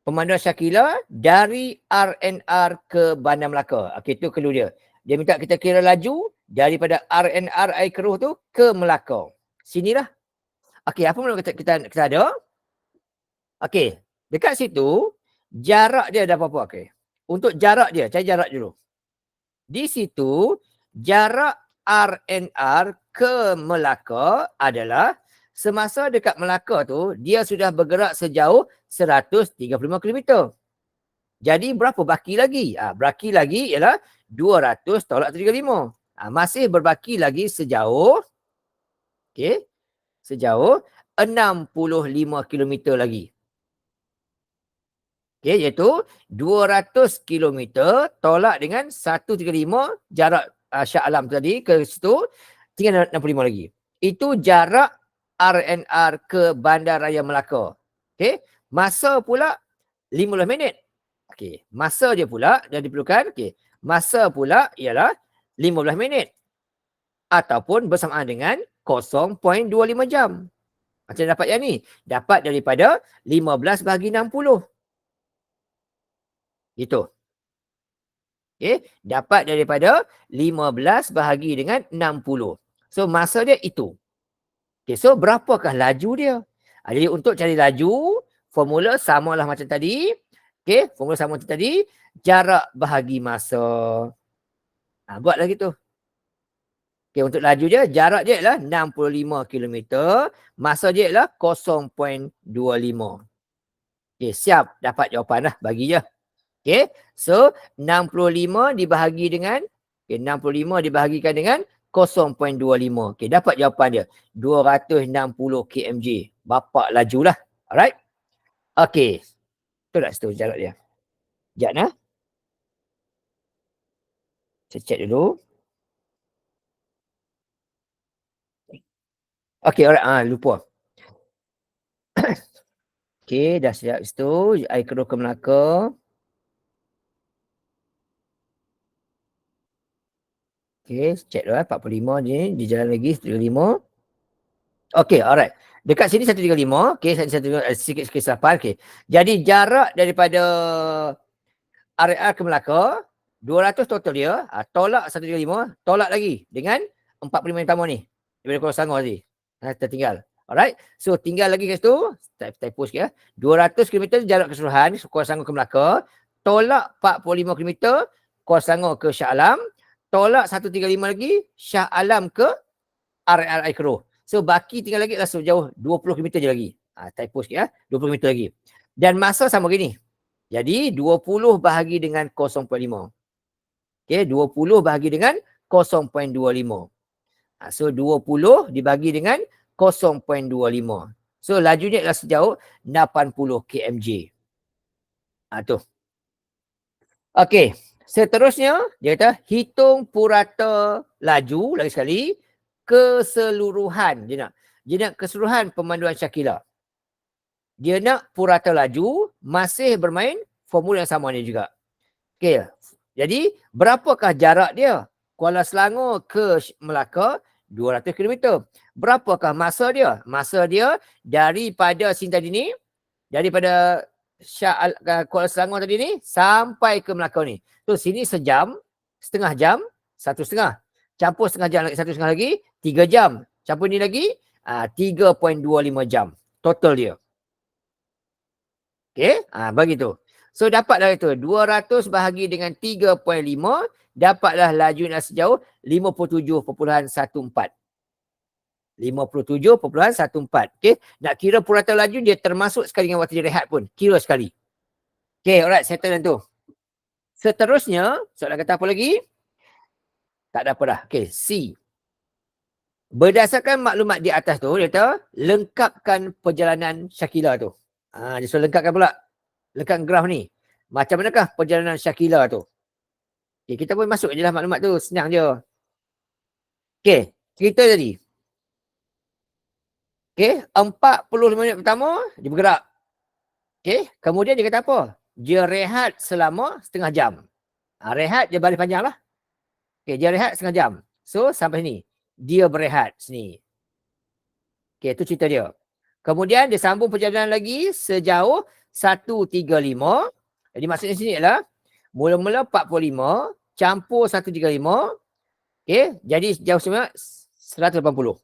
Pemanduan Shakila dari RNR ke Bandar Melaka. Okey, tu clue dia. Dia minta kita kira laju daripada RNR Air Keruh tu ke Melaka. Sinilah. Okey, apa mula kita ada? Okey, dekat situ jarak dia ada apa-apa. Okey. Untuk jarak dia, cari jarak dulu. Di situ jarak RNR ke Melaka adalah semasa dekat Melaka tu dia sudah bergerak sejauh 135 km. Jadi berapa baki lagi? Baki lagi ialah 200 tolak 35. Masih berbaki lagi sejauh, sejauh 65 km lagi. Iaitu 200 km tolak dengan 135 jarak Shah Alam tadi ke situ, tinggal 65 lagi. Itu jarak RNR ke Bandaraya Melaka. Masa pula 15 minit. Masa dia pula yang diperlukan, masa pula ialah 15 minit. Ataupun bersamaan dengan 0.25 jam. Macam dapat yang ni? Dapat daripada 15 bahagi 60. Itu. Dapat daripada 15 bahagi dengan 60. So masa dia itu. So berapakah laju dia? Jadi untuk cari laju, formula samalah macam tadi. Formula sama macam tadi. Jarak bahagi masa. Buat lagi tu. Untuk laju dia, jarak dia ialah 65 km. Masa dia ialah 0.25. Siap. Dapat jawapan lah. Bagi je. So 65 dibahagi dengan 65 dibahagikan dengan 0.25. Dapat jawapan dia 260 kmj. Bapak lajulah. Alright. Tu tak situ jarak dia. Sekejap nah. Saya check dulu. Alright. Lupa. Dah siap situ. Air Keruh ke Melaka. Check dulu 45 ni. Di jalan lagi 135. Alright. Dekat sini 135. Sikit-sikit sahapan. Jadi jarak daripada RR ke Melaka 200 total dia. Tolak 135. Tolak lagi dengan 45 yang pertama ni. Daripada Kuala Selangor tadi. Tertinggal. Alright. So tinggal lagi kat situ. Typo sikit ya. 200 km jarak keseluruhan Kuala Selangor ke Melaka. Tolak 45 km Kuala Selangor ke Shah Alam. Tolak 135 lagi Shah Alam ke RR Air Keruh. So baki tinggal lagi sejauh 20 km je lagi. Typo sikit ya. 20 km lagi. Dan masa sama gini. Jadi 20 bahagi dengan 0.5. 20 bahagi dengan 0.25. So 20 dibagi dengan 0.25. So lajunya adalah sejauh 80 kmj. Tu. Seterusnya dia kata hitung purata laju lagi sekali keseluruhan. Dia nak keseluruhan pemanduan Shakila. Dia nak purata laju masih bermain formula yang sama ni juga. Jadi berapakah jarak dia? Kuala Selangor ke Melaka 200 km. Berapakah masa dia? Masa dia daripada sini tadi ni, daripada Kuala Selangor tadi ni sampai ke Melaka ni. So sini sejam, setengah jam, 1.5. Campur setengah jam lagi, 1.5 lagi, 3 jam. Campur ni lagi 3.25 jam total dia. Okey, begitu. So dapatlah itu 200 bahagi dengan 3.5, dapatlah laju nak sejauh 57.14. 57.14. Okey, nak kira purata laju dia termasuk sekali dengan waktu dia rehat pun. Kira sekali. Okey, alright, settle yang tu. Seterusnya, soalan kata apa lagi? Tak ada apa dah. Okey, C. Berdasarkan maklumat di atas tu, dia kata lengkapkan perjalanan Shakila tu. Dia suruh lengkapkan pula. Lengkapkan graf ni. Macam manakah perjalanan Shakila tu? Okay, kita pun masuk je lah maklumat tu. Senang je. Okay, cerita tadi. Okay, 45 minit pertama, dia bergerak. Okay, kemudian dia kata apa? Dia rehat selama setengah jam. Rehat, dia balik panjang lah. Okay, dia rehat setengah jam. So, sampai sini. Dia berehat sini. Okay, itu cerita dia. Kemudian, dia sambung perjalanan lagi sejauh 135. Jadi, maksudnya sini adalah mula-mula 45, campur 135. Okay, jadi jauh semua 180.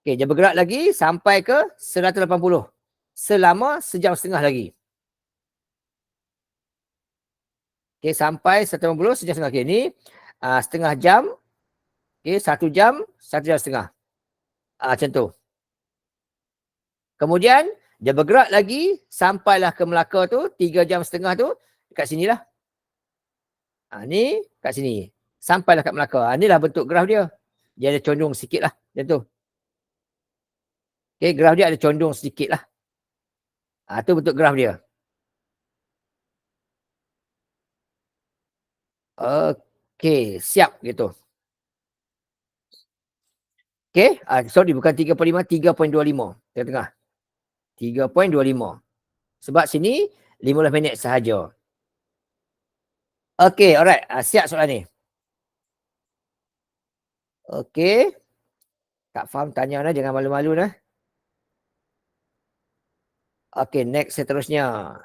Okay, dia bergerak lagi sampai ke 180. Selama sejam setengah lagi. Okay, sampai 180 sejam setengah. Okay, ni setengah jam. Okay, 1 jam, 1 jam setengah. Macam tu. Kemudian, dia bergerak lagi sampailah ke Melaka tu, 3 jam setengah tu, dekat sinilah. Ni, kat sini. Sampailah kat Melaka. Inilah bentuk graf dia. Dia ada condong sikit lah. Macam tu. Okay, graf dia ada condong sedikit lah. Tu bentuk graf dia. Okey, siap gitu. Okey, sorry bukan 3.5, 3.25. Tengah-tengah. 3.25. Sebab sini 15 minit sahaja. Okey, alright. Siap soalan ni. Okey. Tak faham tanya lah, jangan malu-malu lah. Okey, next seterusnya.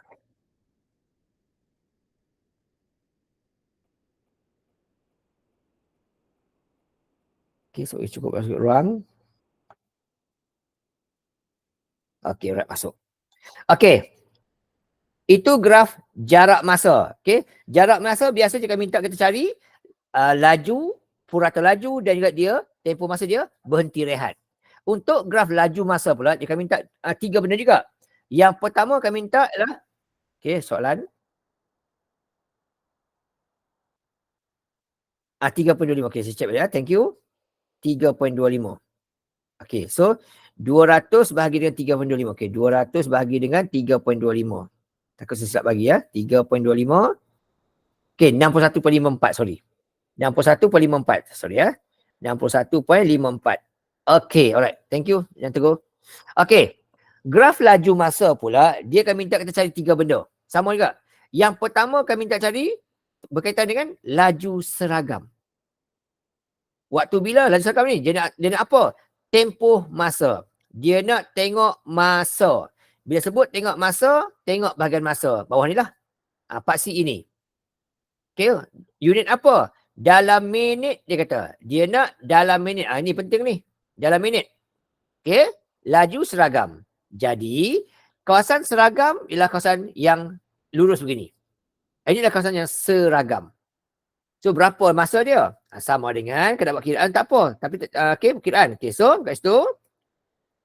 Okey, so cukup masuk ruang. Okey, alright, masuk. Okey. Itu graf jarak masa. Okey, jarak masa biasa jika minta kita cari laju, purata laju dan juga dia, tempoh masa dia berhenti rehat. Untuk graf laju masa pula, dia akan minta 3 benda juga. Yang pertama kami minta adalah, okey, soalan. 3.25. Okey, saya check ya. Thank you. 3.25. Okey, so 200 bahagi dengan 3.25. Okey, 200 bahagi dengan 3.25. Takut saya silap bagi ya. 3.25. Okey, 61.54, sorry. 61.54, sorry ya. 61.54. Okey, alright. Thank you, Yang Teguh. Okey, graf laju masa pula, dia akan minta kita cari 3 benda. Sama juga. Yang pertama kami minta cari berkaitan dengan laju seragam. Waktu bila laju seragam ni? Dia nak apa? Tempoh masa. Dia nak tengok masa. Bila sebut tengok masa, tengok bahagian masa. Bawah ni lah. Part C ini. Okay. Unit apa? Dalam minit dia kata. Dia nak dalam minit. Ini penting ni. Dalam minit. Okay. Laju seragam. Jadi, kawasan seragam ialah kawasan yang lurus begini. Ini adalah kawasan yang seragam. So, berapa masa dia? Sama dengan, kena buat kiraan tak apa. Tapi, okay, kiraan. Okay, so, kat situ,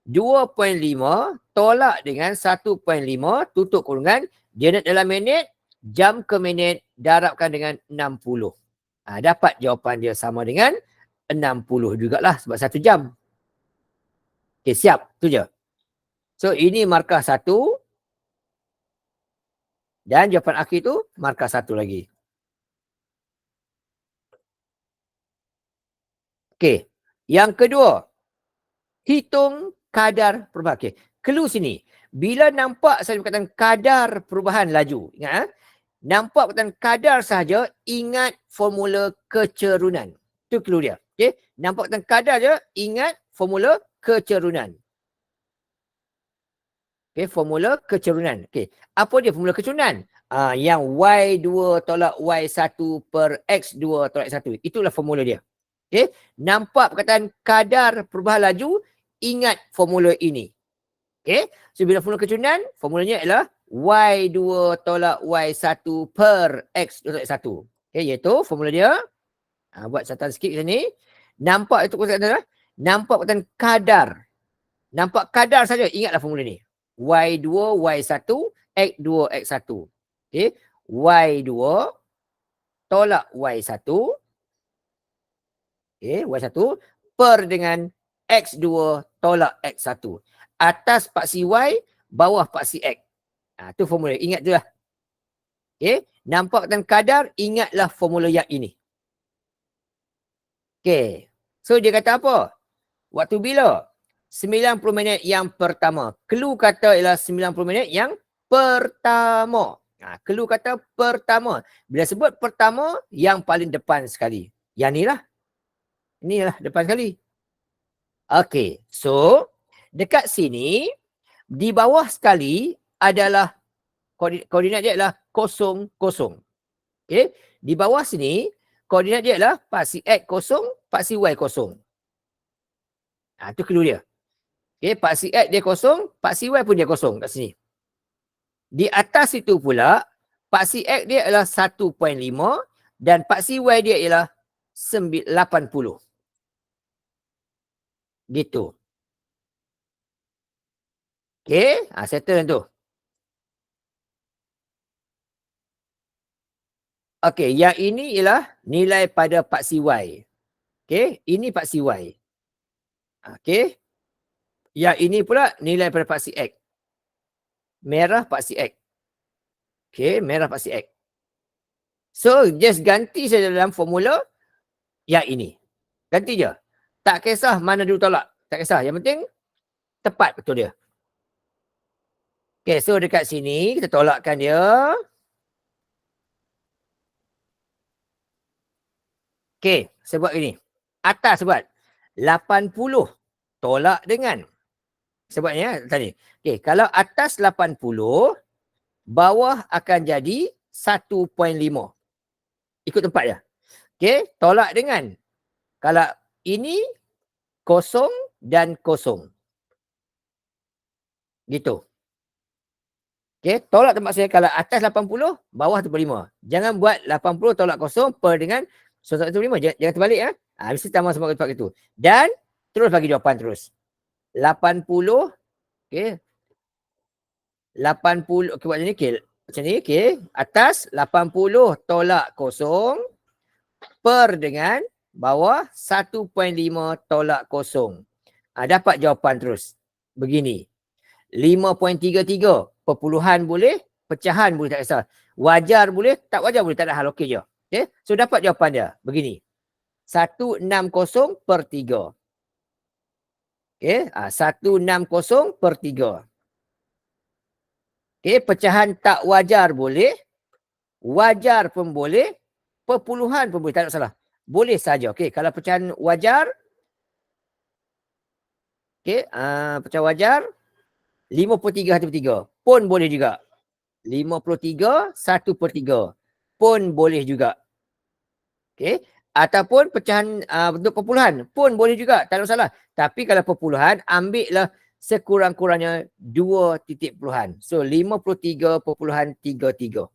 2.5 tolak dengan 1.5 tutup kurungan. Dia nak dalam minit, jam ke minit, darabkan dengan 60. Dapat jawapan dia sama dengan 60 jugalah sebab 1 jam. Okay, siap. Tu je. So, ini markah 1. Dan jawapan akhir tu, markah 1 lagi. Okay. Yang kedua, hitung kadar perubahan. Okay. Clue sini. Bila nampak saya berkatakan kadar perubahan laju. Ingat, nampak berkatakan kadar sahaja, ingat formula kecerunan. Itu clue dia. Okay. Nampak berkatakan kadar je, ingat formula kecerunan. Okay, formula kecerunan. Okay. Apa dia formula kecerunan? Yang Y2 tolak Y1 per X2 tolak X1. Itulah formula dia. Okey, nampak perkataan kadar perubahan laju, ingat formula ini. Okey, so bila formula kecundan, formulanya ialah Y2 tolak Y1 per X tolak X1. Okey, iaitu formula dia, buat catatan sikit kat sini. Nampak itu perkataan adalah, nampak perkataan kadar. Nampak kadar saja, ingatlah formula ni. Y2 Y1 X2 X1. Okey, Y2 tolak Y1, Y1 per dengan X2 tolak X1. Atas paksi Y, bawah paksi X. Tu formula. Ingat tu lah. Nampak dan kadar, ingatlah formula yang ini. So dia kata apa? Waktu bila? 90 minit yang pertama. Clue kata ialah 90 minit yang pertama. Clue kata pertama. Bila sebut pertama, yang paling depan sekali. Yang ni lah. Inilah depan sekali. So dekat sini, di bawah sekali adalah koordinat dia adalah 0, 0. Di bawah sini, koordinat dia adalah paksi X 0, paksi Y 0. Itu clue dia. Paksi X dia 0, paksi Y pun dia 0 kat sini. Di atas itu pula, paksi X dia adalah 1.5 dan paksi Y dia ialah 80. Gitu. Settle tu. Yang ini ialah nilai pada paksi Y. Ini paksi Y. Yang ini pula nilai pada paksi X. Merah paksi X. Merah paksi X. So, just ganti saja dalam formula yang ini. Ganti je. Tak kisah mana dulu tolak. Tak kisah. Yang penting, tepat betul dia. So dekat sini, kita tolakkan dia. Saya buat gini. Atas buat 80 tolak dengan. Saya buat ni tadi. Kalau atas 80, bawah akan jadi 1.5. Ikut tempat je. Tolak dengan. Kalau ini 0 dan 0. Gitu. Tolak tempat saya. Kalau atas 80, bawah 1.5. Jangan buat 80 tolak 0 per dengan 1.5. Jangan terbalik. Mesti tambah semua tempat itu. Dan terus bagi jawapan terus. 80. 80. Buat macam ni. Macam ni. Atas 80 tolak 0 per dengan bawah 1.5 tolak 0. Dapat jawapan terus. Begini. 5.33. Perpuluhan boleh, pecahan boleh, tak kisah. Wajar boleh, tak wajar boleh, tak ada hal. Okey je. So dapat jawapan dia. Begini. 160 per 3. 160 per 3. Pecahan tak wajar boleh, wajar pun boleh, perpuluhan pun boleh, tak ada salah. Boleh saja. Kalau pecahan wajar, pecahan wajar 53/3 pun boleh juga. 53 1/3 pun boleh juga. Ataupun pecahan bentuk perpuluhan pun boleh juga, tak ada masalah. Tapi kalau perpuluhan, ambillah sekurang-kurangnya 2 titik puluhan. So 53.33.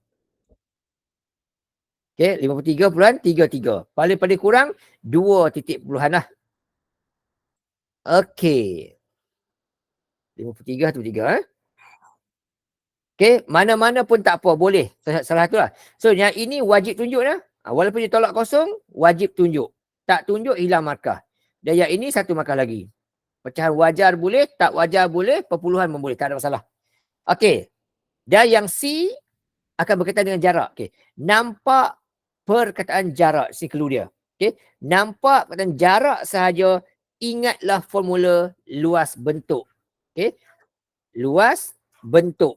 53.33. Paling-paling kurang 2 titik puluhan lah. 53/3. Mana-mana pun tak apa, boleh. Salah satu lah. So yang ini wajib tunjuk dah. Walaupun dia tolak 0, wajib tunjuk. Tak tunjuk, hilang markah. Dan yang ini satu markah lagi. Pecahan wajar boleh, tak wajar boleh, perpuluhan pun boleh, tak ada masalah. Dan yang C akan berkaitan dengan jarak. Nampak perkataan jarak, si clue dia. Nampak perkataan jarak sahaja, ingatlah formula luas bentuk. Luas bentuk.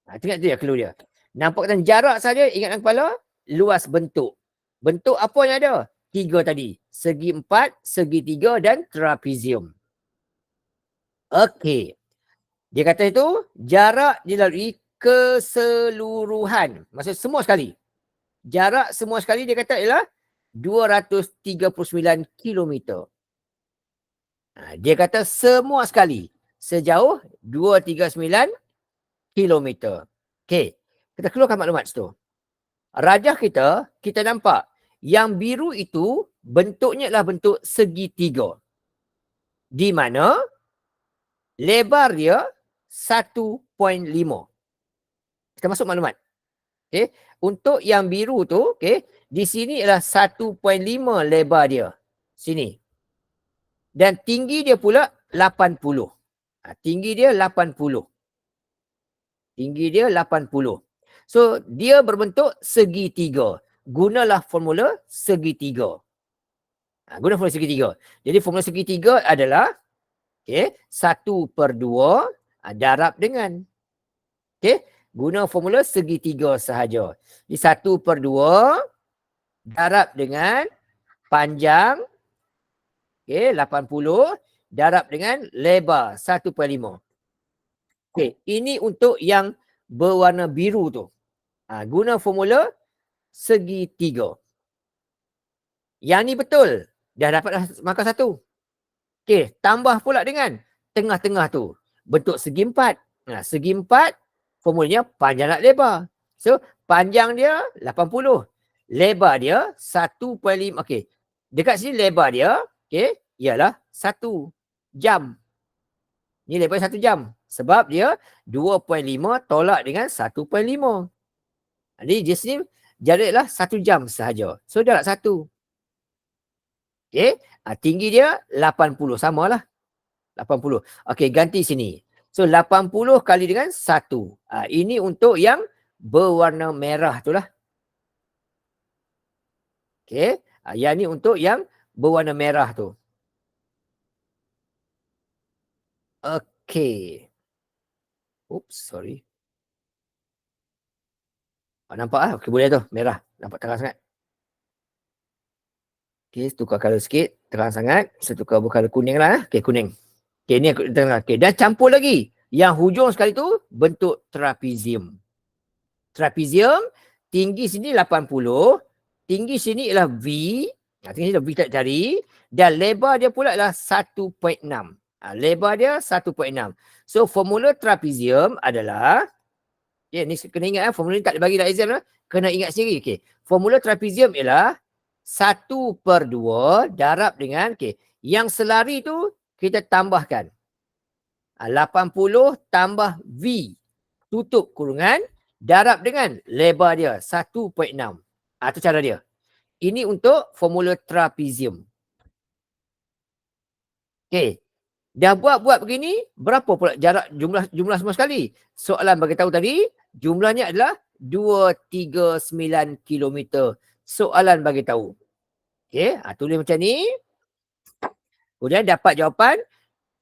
Ingat tu ya clue dia. Nampak perkataan jarak saja, ingat dalam kepala, luas bentuk. Bentuk apa yang ada? 3 tadi. Segi 4, segi 3 dan trapezium. Dia kata itu, jarak dilalui keseluruhan. Maksud semua sekali. Jarak semua sekali dia kata ialah 239 kilometer. Dia kata semua sekali sejauh 239 kilometer. Okey, kita keluarkan maklumat situ. Rajah kita nampak yang biru itu bentuknya adalah bentuk segitiga. Di mana lebar dia 1.5. Kita masuk maklumat. Okey, untuk yang biru tu, okey, di sini adalah 1.5 lebar dia. Sini. Dan tinggi dia pula 80. Tinggi dia 80. Tinggi dia 80. So, dia berbentuk segitiga. Gunalah formula segitiga. Guna formula segitiga. Jadi, formula segitiga adalah 1/2 darab dengan. Okay? Guna formula segitiga sahaja. Jadi, 1/2 darab dengan panjang 80 darab dengan lebar 1/5. Okay, ini untuk yang berwarna biru tu. Guna formula segitiga. Yang ni betul. Dah dapat markah 1. Okay, tambah pula dengan tengah-tengah tu. Bentuk segi 4. Segi 4 formulanya panjang nak lebar. So, panjang dia 80. Lebar dia 1.5. Okay, dekat sini lebar dia, okay, ialah 1 jam. Ni lebar 1 jam. Sebab dia 2.5 tolak dengan 1.5. Jadi di sini jaraklah 1 jam sahaja. So jarak 1. Okey. Tinggi dia 80. Samalah. 80. Okey, ganti sini. So 80 kali dengan 1. Ini untuk yang berwarna merah tu lah. Okey. Yang ni untuk yang berwarna merah tu. Okey. Oops, sorry. Nampak lah? Okey, boleh tu. Merah. Nampak terang sangat. Okey, tukar color sikit. Terang sangat. Saya tukar color kuning lah. Okey, kuning. Okey, ni terang. Okey, dan campur lagi. Yang hujung sekali tu bentuk trapezium. Trapezium, tinggi sini 80. Tinggi sini ialah V. Tinggi sini V tak cari. Dan lebar dia pula adalah 1.6. Lebar dia 1.6. So, formula trapezium adalah, ni kena ingat, formula ni tak dibagi dalam exam lah. Kena ingat sendiri. Okay. Formula trapezium ialah 1/2 darab dengan, yang selari tu kita tambahkan. 80 tambah V. Tutup kurungan. Darab dengan lebar dia 1.6. Itu cara dia. Ini untuk formula trapezium. Okay. Dah buat begini, berapa pula jarak jumlah semua sekali? Soalan bagi tahu tadi, jumlahnya adalah 239 km. Soalan bagi tahu. Okey, tulis macam ni. Kemudian dapat jawapan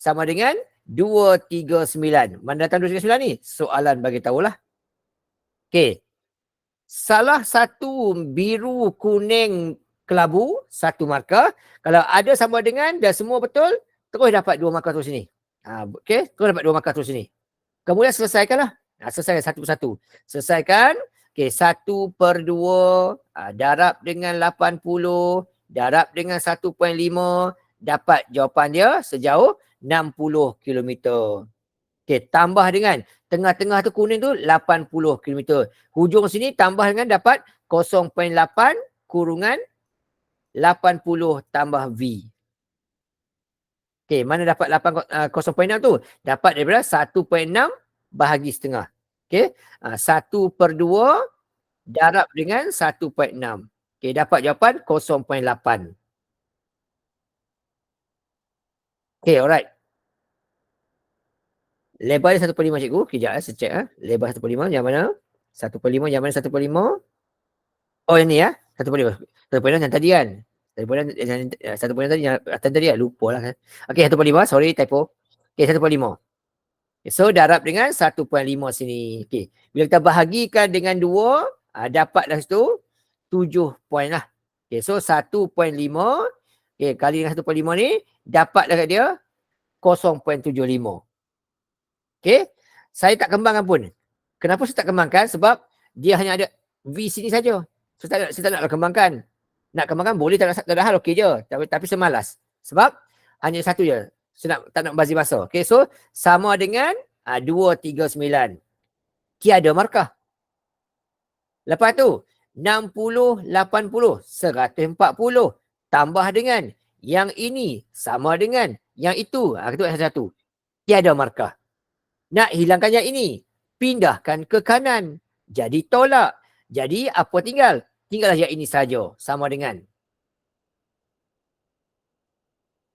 sama dengan 239. Mana datang 239 ni? Soalan bagi tahulah. Okey. Salah satu biru, kuning, kelabu, satu markah. Kalau ada sama dengan dan semua betul, terus dapat 2 markah terus sini. Okey, terus dapat 2 markah terus sini. Kemudian selesaikanlah. Selesaikan satu persatu. Selesaikan. Okey, 1/2 darab dengan 80 darab dengan 1.5, dapat jawapan dia sejauh 60 km. Okey, tambah dengan tengah-tengah tu kuning tu 80 km. Hujung sini tambah dengan dapat 0.8 kurungan 80 tambah V. Okey, mana dapat 0.6 tu? Dapat daripada 1.6 bahagi setengah. Okey, 1/2 darab dengan 1.6. Okey, dapat jawapan 0.8. Okey, alright. Lebar dia 1/5 cikgu. Kejap saya check. Lebar 1/5 yang mana? 1/5 yang mana 1/5? Oh, yang ni ya. 1/5. 1/5 yang tadi kan. 1/5 tadi yang atas tadi kan. Lupa lah kan. Okey, 1/5. Sorry, typo. Okey, 1/5. So, darab dengan 1.5 sini. Okey. Bila kita bahagikan dengan 2, dapatlah situ 7 poin lah. Okey, so 1.5. Okey, kali dengan 1.5 ni, dapatlah kat dia 0.75. Okey, saya tak kembangkan pun. Kenapa saya tak kembangkan? Sebab dia hanya ada V sini saja. So, saya tak nak kembangkan. Nak kembangkan boleh tak ada hal, okey je. Tapi semalas. Sebab hanya satu je. Tak nak bazir masa. Okey, so sama dengan 239. Tiada markah. Lepas tu 60, 80, 140. Tambah dengan yang ini sama dengan yang itu. Itu satu-satu. Tiada markah. Nak hilangkan yang ini, pindahkan ke kanan. Jadi tolak. Jadi apa tinggal? Tinggallah yang ini saja. Sama dengan.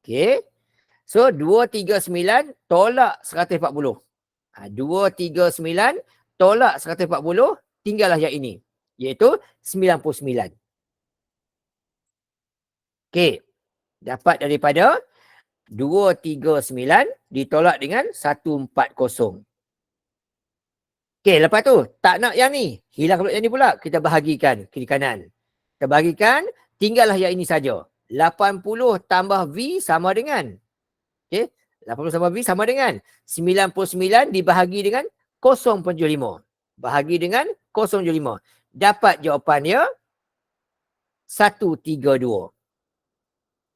Okey. So 239 tolak 140. 239 tolak 140. Tinggallah yang ini. Iaitu 99. Okey. Dapat daripada 239 ditolak dengan 140. Okey, lepas tu tak nak yang ni. Hilang yang ni pula. Kita bahagikan kiri kanan. Kita bahagikan, tinggallah yang ini saja. 80 tambah V sama dengan. Okey, 80 tambah V sama dengan 99 dibahagi dengan 0.5. Bahagi dengan 0.5. Dapat jawapannya 132.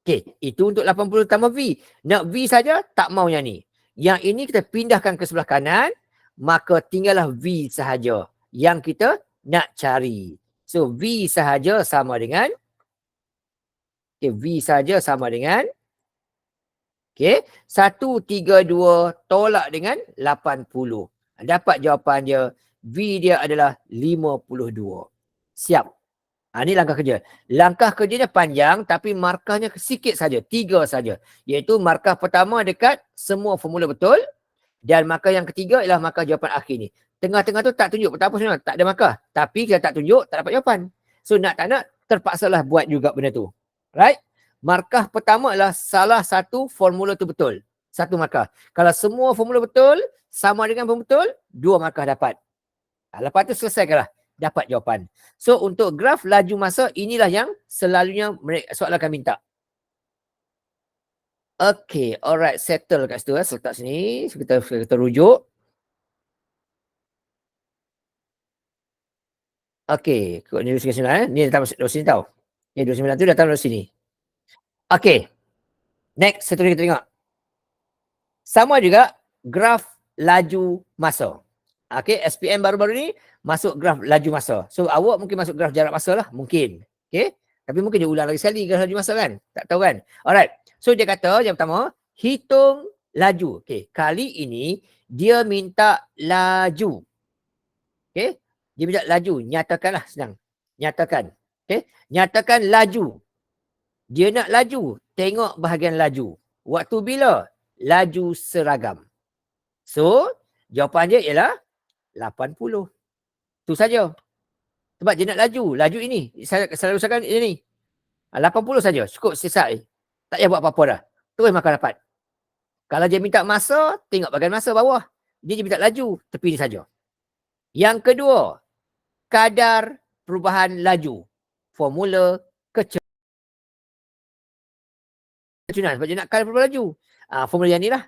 Okey, itu untuk 80 tambah V. Nak V saja, tak mau yang ni. Yang ini kita pindahkan ke sebelah kanan. Maka tinggallah V sahaja yang kita nak cari. So, V sahaja sama dengan. Okay, V sahaja sama dengan. Okay, 132 tolak dengan 80. Dapat jawapan dia. V dia adalah 52. Siap. Ini langkah kerja. Langkah kerjanya panjang tapi markahnya sikit saja. 3 saja. Iaitu markah pertama dekat semua formula betul. Dan markah yang ketiga ialah markah jawapan akhir ni. Tengah-tengah tu tak tunjuk. Tak apa sebenarnya. Tak ada markah. Tapi kita tak tunjuk, tak dapat jawapan. So nak tak nak, terpaksalah buat juga benda tu. Right? Markah pertama adalah salah satu formula tu betul. Satu markah. Kalau semua formula betul, sama dengan betul, 2 markah dapat. Lepas tu selesaikanlah. Dapat jawapan. So untuk graf laju masa, inilah yang selalunya soalan akan minta. Okay, alright, settle kat situ. Letak sini, kita rujuk. Okay, ni 29. Ni datang dari sini tau. Ni 29 tu datang dari sini. Okay, next, satu lagi kita tengok. Sama juga graf laju masa. Okay, SPM baru-baru ni masuk graf laju masa. So awak mungkin masuk graf jarak masa lah, mungkin. Okay, tapi mungkin dia ulang lagi sekali graf laju masa kan. Tak tahu kan. Alright, so dia kata yang pertama, hitung laju. Okay, kali ini dia minta laju. Okay, dia minta laju. Nyatakanlah senang. Nyatakan. Okay, nyatakan laju. Dia nak laju. Tengok bahagian laju. Waktu bila? Laju seragam. So, jawapan dia ialah 80. Tu saja. Sebab dia nak laju. Laju ini. Selalu usahakan ini. 80 saja. Cukup selesai. Tak payah buat apa-apa dah. Terus makan dapat. Kalau dia minta masa, tengok bahagian masa bawah. Dia minta laju. Tepi ni saja. Yang kedua, kadar perubahan laju. Formula kecil. Sebab dia nak kadar perubahan laju. Formula yang ni lah.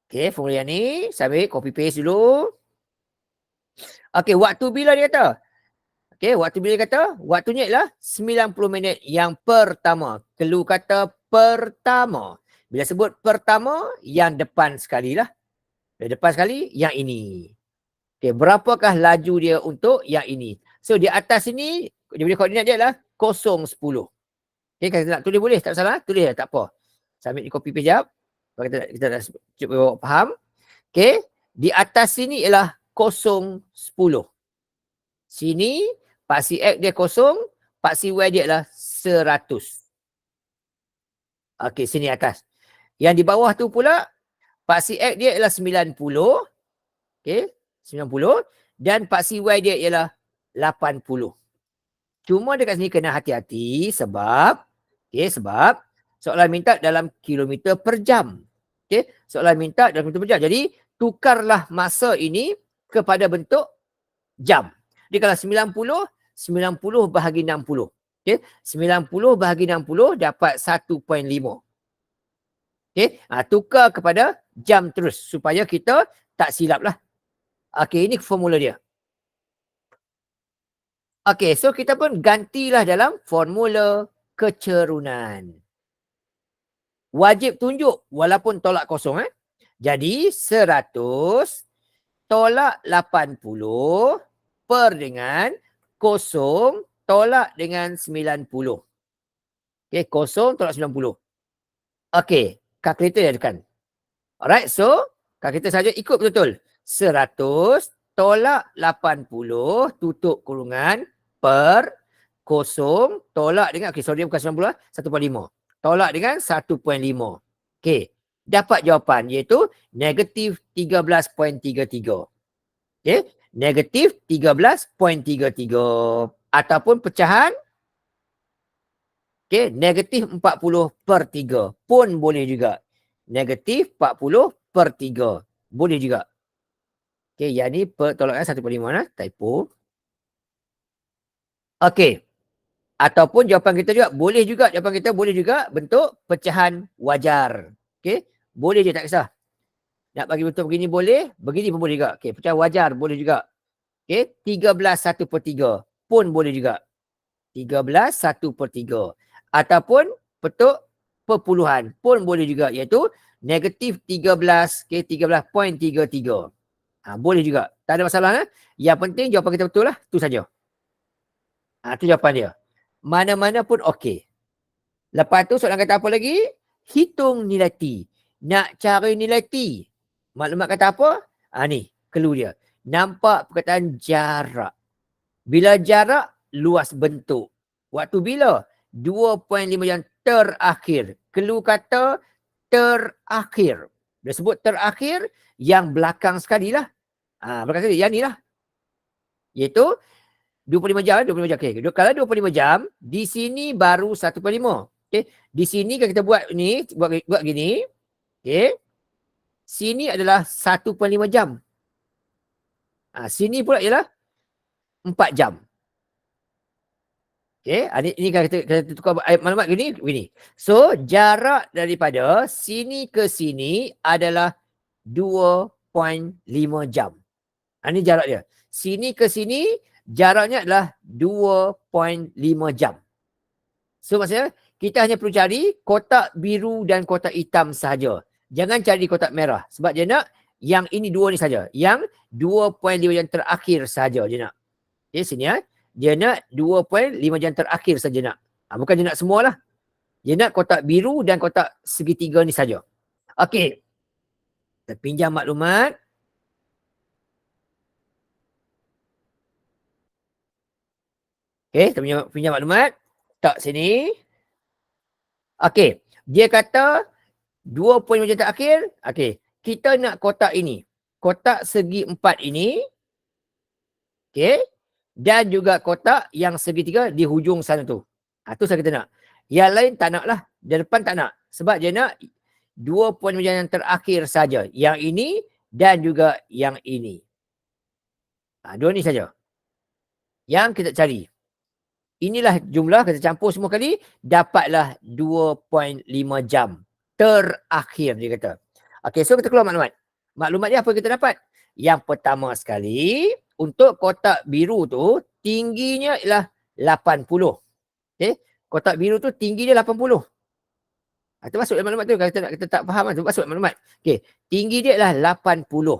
Okay, formula yang ni. Saya ambil copy paste dulu. Okay, waktu bila dia kata? Okay, waktu bila dia kata? Waktunya ialah 90 minit yang pertama. Clue kata pertama. Bila sebut pertama, yang depan sekali lah. Yang depan sekali, yang ini. Okay, berapakah laju dia untuk yang ini? So, di atas ini, dia punya koordinat dia adalah 0, 10. Okay, kalau nak tulis boleh, tak salah. Tulis tak apa. Saya ambil di copy paste sekejap. Kita dah cuba faham. Okay, di atas sini ialah 0, 10. Sini, paksi X dia 0, paksi Y dia adalah 100. Okay, sini atas. Yang di bawah tu pula, paksi X dia ialah 90. Okay, 90. Dan paksi Y dia ialah 80. Cuma dekat sini kena hati-hati sebab, okay, sebab soalan minta dalam kilometer per jam. Okay, soalan minta dalam kilometer per jam. Jadi, tukarlah masa ini kepada bentuk jam. Jadi kalau 90 bahagi 60. Okay, 90 bahagi 60 dapat 1.5. Okay, tukar kepada jam terus supaya kita tak silap lah. Okay, ini formula dia. Okey, so kita pun gantilah dalam formula kecerunan. Wajib tunjuk walaupun tolak kosong. Jadi 100 tolak 80 per dengan kosong tolak dengan 90. Okey, kosong tolak 90. Okey, kalkulator jadikan. Alright, so kalkulator saja ikut betul-betul. 100 tolak 80 tutup kurungan per kosong tolak dengan, okey sorry bukan 90, 1.5. Tolak dengan 1.5. Okey, dapat jawapan iaitu negatif 13.33. Okey, negatif 13.33. Ataupun pecahan, okey, negatif 40/3 pun boleh juga. Negatif 40/3 boleh juga. Okey, yang ni tolakkan 1/5 typo. Okey. Ataupun jawapan kita juga boleh juga, jawapan kita boleh juga bentuk pecahan wajar. Okey, boleh je tak kisah. Nak bagi bentuk begini boleh, begini pun boleh juga. Okey, pecahan wajar boleh juga. Okey, 13/1/3 pun boleh juga. 13/1/3. Ataupun bentuk perpuluhan pun boleh juga, iaitu negatif 13, okey, 13.33. Boleh juga. Tak ada masalah. Yang penting jawapan kita betul lah. Tu saja. Tu jawapan dia. Mana-mana pun okey. Lepas tu soalan kata apa lagi? Hitung nilai T. Nak cari nilai T. Maklumat kata apa? Ni, clue dia. Nampak perkataan jarak. Bila jarak, luas bentuk. Waktu bila? 2.5 jam terakhir. Clue kata terakhir. Dia sebut terakhir, yang belakang sekali lah. Belakang sekali, yang ni lah. Iaitu 25 jam. 25 jam. Okay. Kalau 25 jam, di sini baru 1.5. Okay. Di sini kalau kita buat ni, buat gini. Okay. Sini adalah 1.5 jam. Sini pula ialah 4 jam. Okay. Ini kalau kita tukar maklumat gini. So, jarak daripada sini ke sini adalah 2.5 jam. Ini jarak dia. Sini ke sini, jaraknya adalah 2.5 jam. So, maksudnya, kita hanya perlu cari kotak biru dan kotak hitam sahaja. Jangan cari kotak merah. Sebab dia nak yang ini dua ni saja. Yang 2.5 jam terakhir sahaja dia nak. Okay, sini dia nak 2.5 jam terakhir saja nak. Bukan dia nak semualah. Dia nak kotak biru dan kotak segitiga ni saja. Okey. Kita pinjam maklumat. Okey, kita pinjam maklumat. Tak sini. Okey. Dia kata 2.5 jam terakhir. Okey. Kita nak kotak ini. Kotak segi 4 ini. Okey. Dan juga kotak yang segitiga di hujung sana tu. Tu saya kita nak. Yang lain tak nak lah. Di depan tak nak. Sebab dia nak 2.5 jam yang terakhir saja. Yang ini dan juga yang ini. Dua ni saja. Yang kita cari. Inilah jumlah, kita campur semua kali. Dapatlah 2.5 jam. Terakhir dia kata. Okey, so kita keluar maklumat. Maklumat dia apa kita dapat? Yang pertama sekali, untuk kotak biru tu, tingginya ialah 80. Okay? Kotak biru tu tinggi dia 80. Itu masuk dalam maklumat tu. Kalau kita tak faham, itu masuk dalam maklumat. Okay. Tinggi dia ialah 80.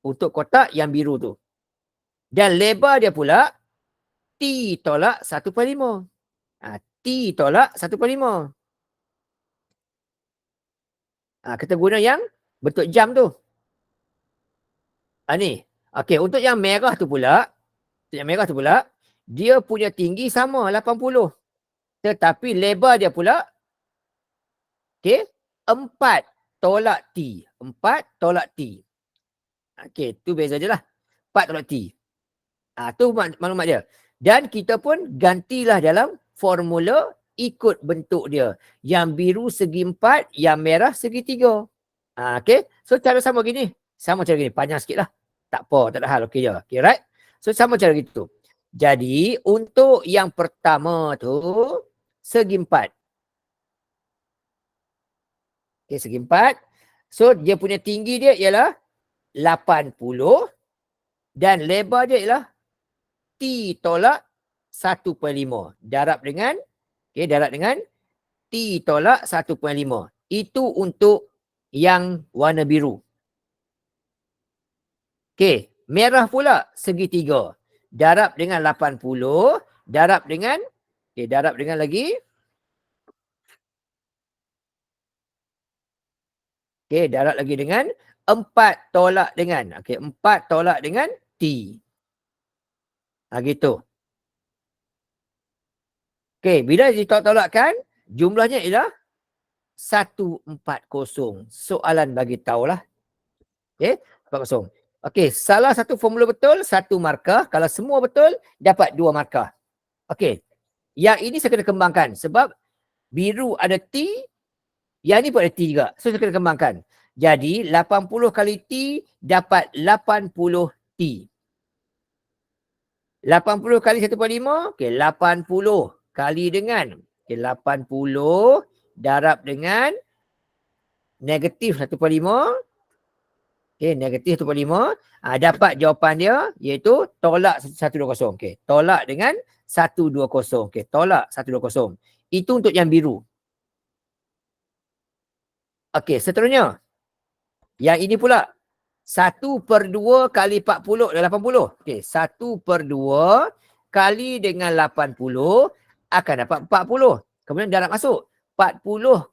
Untuk kotak yang biru tu. Dan lebar dia pula, T tolak 1/5. T tolak 1/5. Kita guna yang bentuk jam tu. Ni. Okey, untuk yang merah tu pula, dia punya tinggi sama 80. Tetapi lebar dia pula, okey, 4 tolak T. 4 tolak T. Okey, tu beza je lah. 4 tolak T. Tu maklumat dia. Dan kita pun gantilah dalam formula ikut bentuk dia. Yang biru segi 4, yang merah segi 3. Okey, so cara sama gini. Sama cara gini, panjang sikit lah. Tak apa, tak ada hal. Okey je. Okey, right? So, sama cara gitu. Jadi, untuk yang pertama tu, segi 4. Okey, segi 4. So, dia punya tinggi dia ialah 80. Dan lebar dia ialah T tolak 1.5. Darab dengan T tolak 1.5. Itu untuk yang warna biru. Okey, merah pula segitiga. Darab dengan 80, darab dengan lagi. Darab lagi dengan 4 tolak dengan. 4 tolak dengan T. Gitu. Bila ditolak-tolakkan, jumlahnya ialah 140. Soalan bagi tahulah. 40. Salah satu formula betul, 1 markah. Kalau semua betul, dapat 2 markah. Yang ini saya kena kembangkan. Sebab biru ada T, yang ni pun ada T juga. So, saya kena kembangkan. Jadi, 80 kali T dapat 80 T. 80 kali 1.5, 80 kali dengan 80 darab dengan negatif 1.5. Negatif 1.5. Dapat jawapan dia iaitu tolak 120. Tolak dengan 120. Tolak 120. Itu untuk yang biru. Seterusnya. Yang ini pula. 1/2 kali 40 adalah 80. 1/2 kali dengan 80 akan dapat 40. Kemudian darab masuk. 40.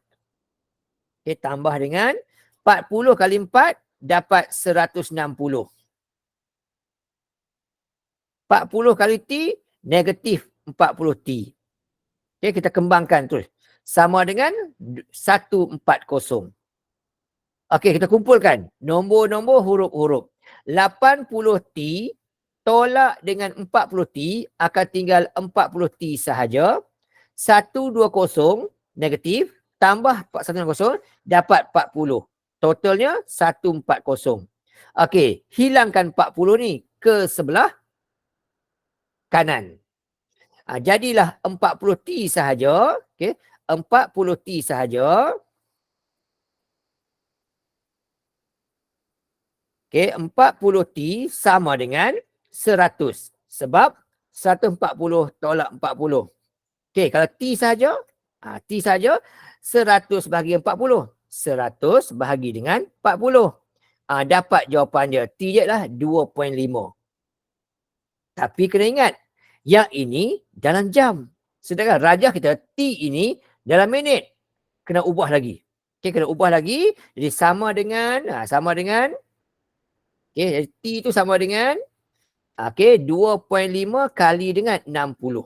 Tambah dengan 40 kali 4 dapat 160. 40 kali T negatif 40 T. Kita kembangkan terus. Sama dengan 140. Kita kumpulkan nombor-nombor huruf-huruf. 80 T tolak dengan 40 T akan tinggal 40 T sahaja. 120 negatif tambah 160 dapat 40. Totalnya 140. Hilangkan 40 ni ke sebelah kanan. Jadilah 40 T sahaja. 40 T sahaja. 40 T sama dengan 100. Sebab 140 tolak 40. Kalau T sahaja, T sahaja 100 bahagi 40. 100 bahagi dengan 40. Dapat jawapan dia. T je lah 2.5. Tapi kena ingat, yang ini dalam jam. Sedangkan rajah kita T ini dalam minit. Kena ubah lagi. Kena ubah lagi. Jadi sama dengan T itu sama dengan 2.5 kali dengan 60.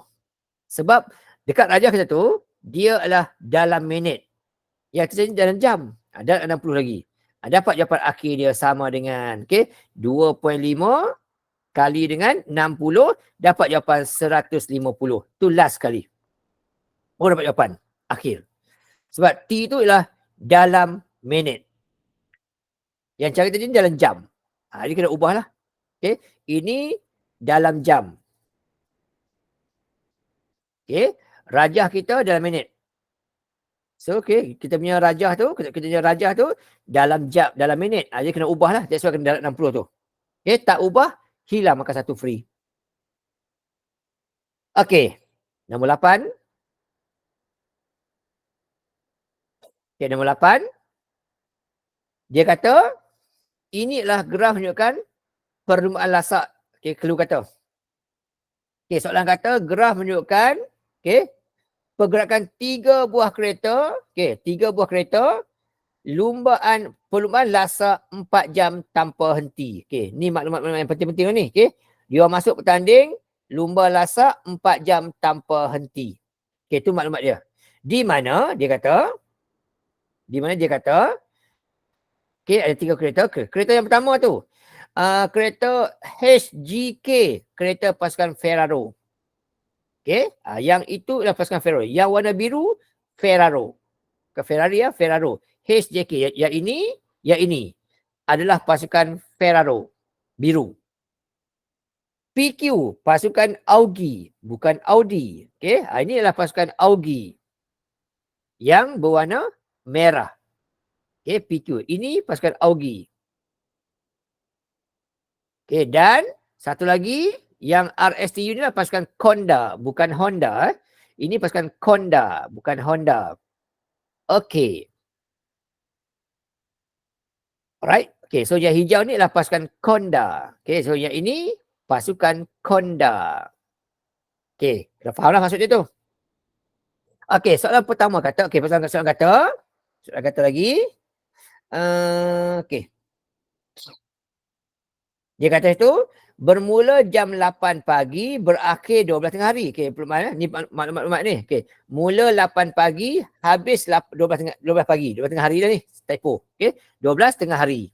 Sebab dekat rajah kita tu, dia adalah dalam minit. Yang kita dalam jam. Dan 60 lagi. Dapat jawapan akhir dia sama dengan 2.5 kali dengan 60. Dapat jawapan 150. Tu last kali. Dapat jawapan akhir. Sebab T itu ialah dalam minit. Yang cara tadi dalam jam. Ini kena ubah lah. Ini dalam jam. Rajah kita dalam minit. So, kita punya rajah tu, dalam jam, dalam minit. Dia kena ubah lah. That's why kena dalam 60 tu. Tak ubah, hilang maka 1 free. Nombor 8. Nombor 8. Dia kata, ini adalah graf menunjukkan perlumbaan lasak. Clue kata. Soalan kata, graf menunjukkan pergerakan 3 buah kereta. 3 buah kereta. Perlumbaan lasak 4 jam tanpa henti. Ni maklumat yang penting-penting ni. Dia masuk bertanding, lumba lasak 4 jam tanpa henti. Itu maklumat dia. Di mana dia kata, ada 3 kereta. Kereta yang pertama tu, kereta HGK, kereta pasukan Ferraro. Yang itu adalah pasukan Ferraro. Yang warna biru, Ferraro. Ferrari Ferraro. HJK, yang ini adalah pasukan Ferraro. Biru. PQ, pasukan Audi. Bukan Audi. Ini adalah pasukan Audi. Yang berwarna merah. PQ. Ini pasukan Audi. Dan satu lagi, Yang RSTU ni lah pasukan Konda, bukan Honda. Ini pasukan Konda, bukan Honda. Okey. Alright. Okey, so yang hijau ni adalah pasukan Konda. Okey, so yang ini pasukan Konda. Okey, dah faham lah maksud dia tu. Okey, soalan pertama kata, okey, soalan kata lagi. Okey. Dia kata itu, bermula jam 8 pagi, berakhir 12 tengah hari. Okey, ni maklumat ni. Okey, mula 8 pagi, habis 12 pagi. 12 tengah hari dah ni. Typo. Okey, 12 tengah hari.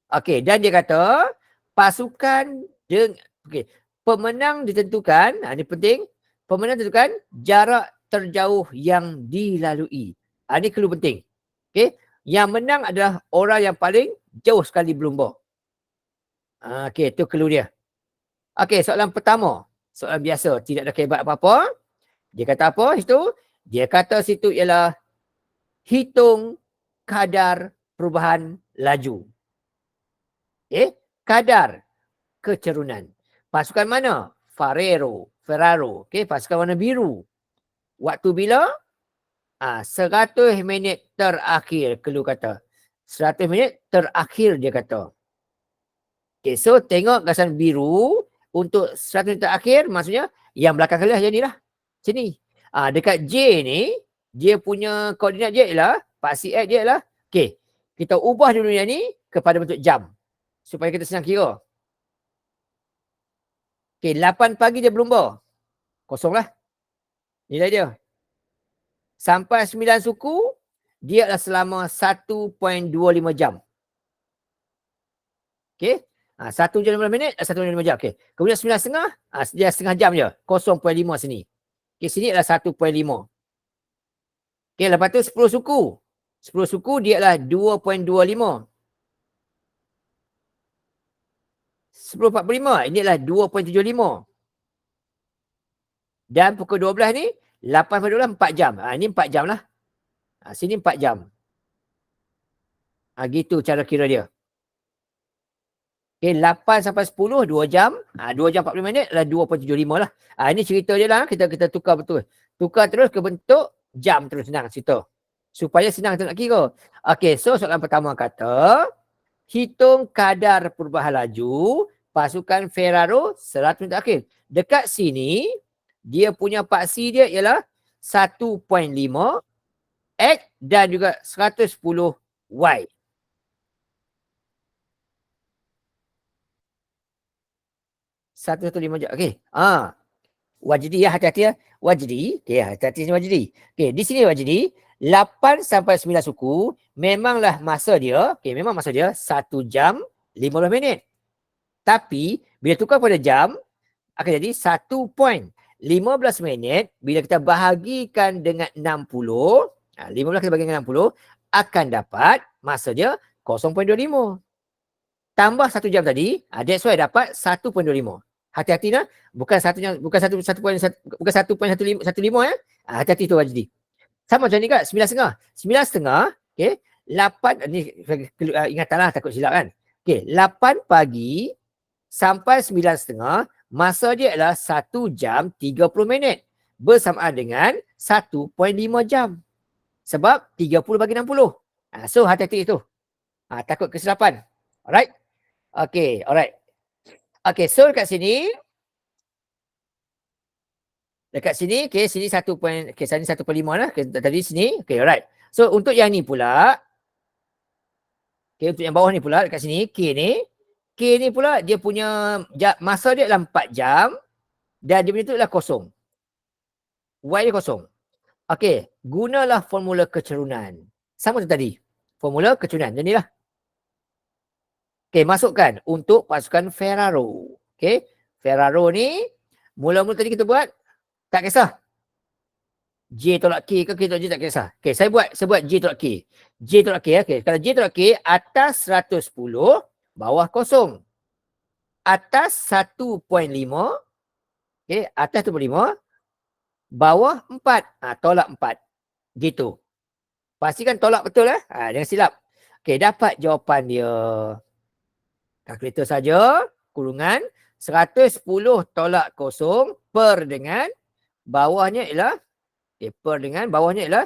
Okey, dan dia kata, pasukan okey, pemenang ditentukan, ini penting, pemenang ditentukan jarak terjauh yang dilalui. Ini clue penting. Okey, yang menang adalah orang yang paling jauh sekali berlumba. Okey, itu clue dia. Okey, soalan pertama. Soalan biasa, tidak ada kebat apa-apa. Dia kata apa situ? Dia kata situ ialah hitung kadar perubahan laju. Kadar kecerunan. Pasukan mana? Ferraro. Okey, pasukan warna biru. Waktu bila? 100 minit terakhir, clue kata. 100 minit terakhir dia kata. Okay, so tengok gasan biru untuk 100 minit terakhir, maksudnya yang belakang kali lah yang ni lah. Sini. Dekat J ni, dia punya koordinat dia ialah, paksi X dia ialah, okay, kita ubah dulu yang ni kepada bentuk jam. Supaya kita senang kira. Okay, 8 pagi dia berlumba. Kosong lah. Nilai dia. Sampai 9 suku, dia adalah selama 1.25 jam. Okay. 1 jam 15 minit, 1 jam 5 jam. Okay. Kemudian 9.5, dia setengah jam je. 0.5 sini. Okay, sini adalah 1.5. Okay, lepas tu 10 suku. 10 suku dia adalah 2.25. 10.45, ini adalah 2.75. Dan pukul 12 ni, 8.12, 4 jam. Ini 4 jam lah. Sini 4 jam. Gitu cara kira dia. Okay, 8 sampai 10, 2 jam. 2 jam 40 minit adalah 2.75 lah. Ini cerita dia lah. Kita tukar betul. Tukar terus ke bentuk jam terus, senang cerita. Supaya senang kita nak kira. Okay, so soalan pertama kata, hitung kadar perubahan laju pasukan Ferraro 100 minit akhir. Dekat sini, dia punya paksi dia ialah 1.5 X dan juga 110 Y. 115 jam. Okey. Wajdi ya, hati-hati ya. Wajdi. Okey, hati-hati sini Wajdi. Okey, di sini Wajdi, 8 sampai 9 suku memanglah masa dia, okey, memang masa dia 1 jam 15 minit. Tapi bila tukar pada jam akan jadi 1.15 minit bila kita bahagikan dengan 60, 15 kita bagi dengan 60 akan dapat masa dia 0.25. Tambah 1 jam tadi, that's why dapat 1.25. Hati-hati lah, bukan 1.15 ya. Hati-hati tu Wajdi. Sama macam ni kat 9.5. 9.5, okey, 8 ni ingatanlah takut silap kan. Okey, 8 pagi sampai 9.5, masa dia adalah 1 jam 30 minit. Bersamaan dengan 1.5 jam. Sebab 30 bagi 60. So hati-hati itu. Takut kesilapan. Alright. Okay, alright. Okay, so dekat sini, okay, sini 1. Okay, sini 1.5 lah. Okay, tadi sini, okay, alright. So untuk yang ni pula, okay, untuk yang bawah ni pula, dekat sini, K ni pula, dia punya masa dia adalah 4 jam, dan dia punya tu adalah kosong. Y dia kosong. Okay, gunalah formula kecerunan. Sama tu tadi. Formula kecerunan, jadi lah. Okay, masukkan untuk pasukan Ferraro. Okay, Ferraro ni, mula-mula tadi kita buat, tak kisah. J tolak K ke K tolak J tak kisah. Okay, saya buat J tolak K. J tolak K, okay. Kalau J tolak K, atas 110, bawah kosong. Atas 1.5, okay, atas 1.5, bawah 4. Tolak 4. Gitu. Pastikan tolak betul jangan silap. Okay, dapat jawapan dia. Kalkulator saja, kurungan 110 tolak kosong per dengan bawahnya ialah per dengan bawahnya ialah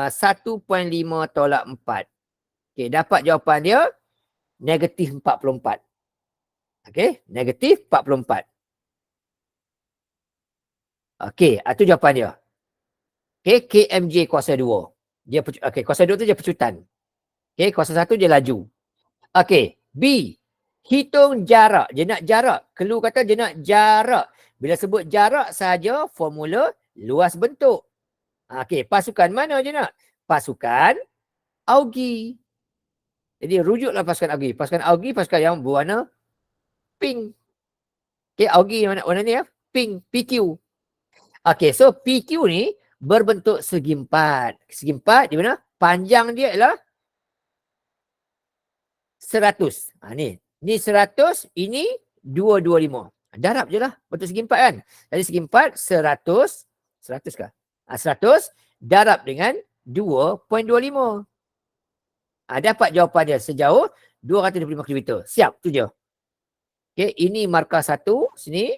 1.5 tolak 4. Okey, dapat jawapan dia negatif 44. Okey, negatif 44. Okey, itu jawapan dia. Okey, KMJ kuasa 2. Okey, kuasa 2 tu dia pecutan. Okey, kuasa 1 dia laju. Okey, B. Hitung jarak. Dia nak jarak. Clue kata dia nak jarak. Bila sebut jarak saja, formula luas bentuk. Okey, pasukan mana je nak? Pasukan Augie. Jadi rujuklah pasukan Augie. Pasukan Augie pasukan yang berwarna pink. Okey, Augie warna ni ya, pink, PQ. Okey, so PQ ni berbentuk segi empat. Segi empat di mana panjang dia ialah 100. Ni 100, ini 225. Darab je lah bentuk segi empat kan. Jadi segi empat 100 kah? 100 darab dengan 2.25. Dapat jawapan dia sejauh 225 km. Siap, tu je. Okey, ini markah 1 sini.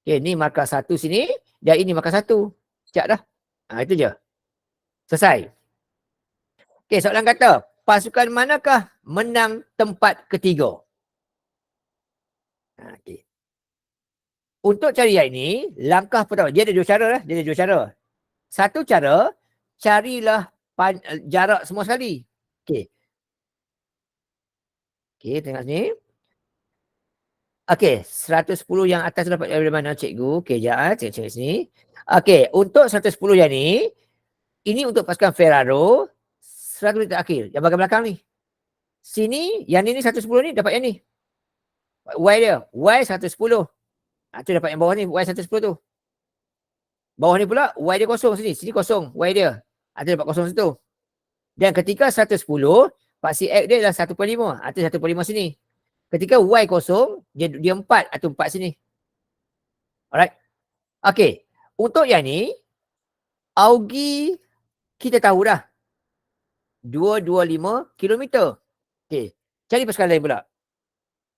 Okey, ni markah 1 sini dan ini markah 1. Siap dah. Itu je. Selesai. Okey, soalan kata, pasukan manakah menang tempat ketiga? Okey. Untuk cari yang ini, langkah pertama, dia ada dua cara lah. Dia ada dua cara. Satu cara, carilah jarak semua sekali. Okey. Okey, tengok sini. Okey, 110 yang atas dapat dari mana cikgu? Okey, sekejap. Cek sini. Okey, untuk 110 yang ini untuk pasukan Ferraro, 100 meter akhir. Yang bahagian belakang ni. Sini, yang ni 110 ni dapat yang ni. Y dia, Y 110. Tu dapat yang bawah ni, Y 110 tu. Bawah ni pula, Y dia kosong sini. Sini kosong, Y dia. Tu dapat kosong situ. Dan ketika 110, paksi X dia adalah 1.5. Tu 1.5 sini. Ketika Y kosong, dia 4. Tu 4 sini. Alright. Okey. Untuk yang ni, Augie kita tahu dah. 225 km. Okey. Cari pasukan lain pula.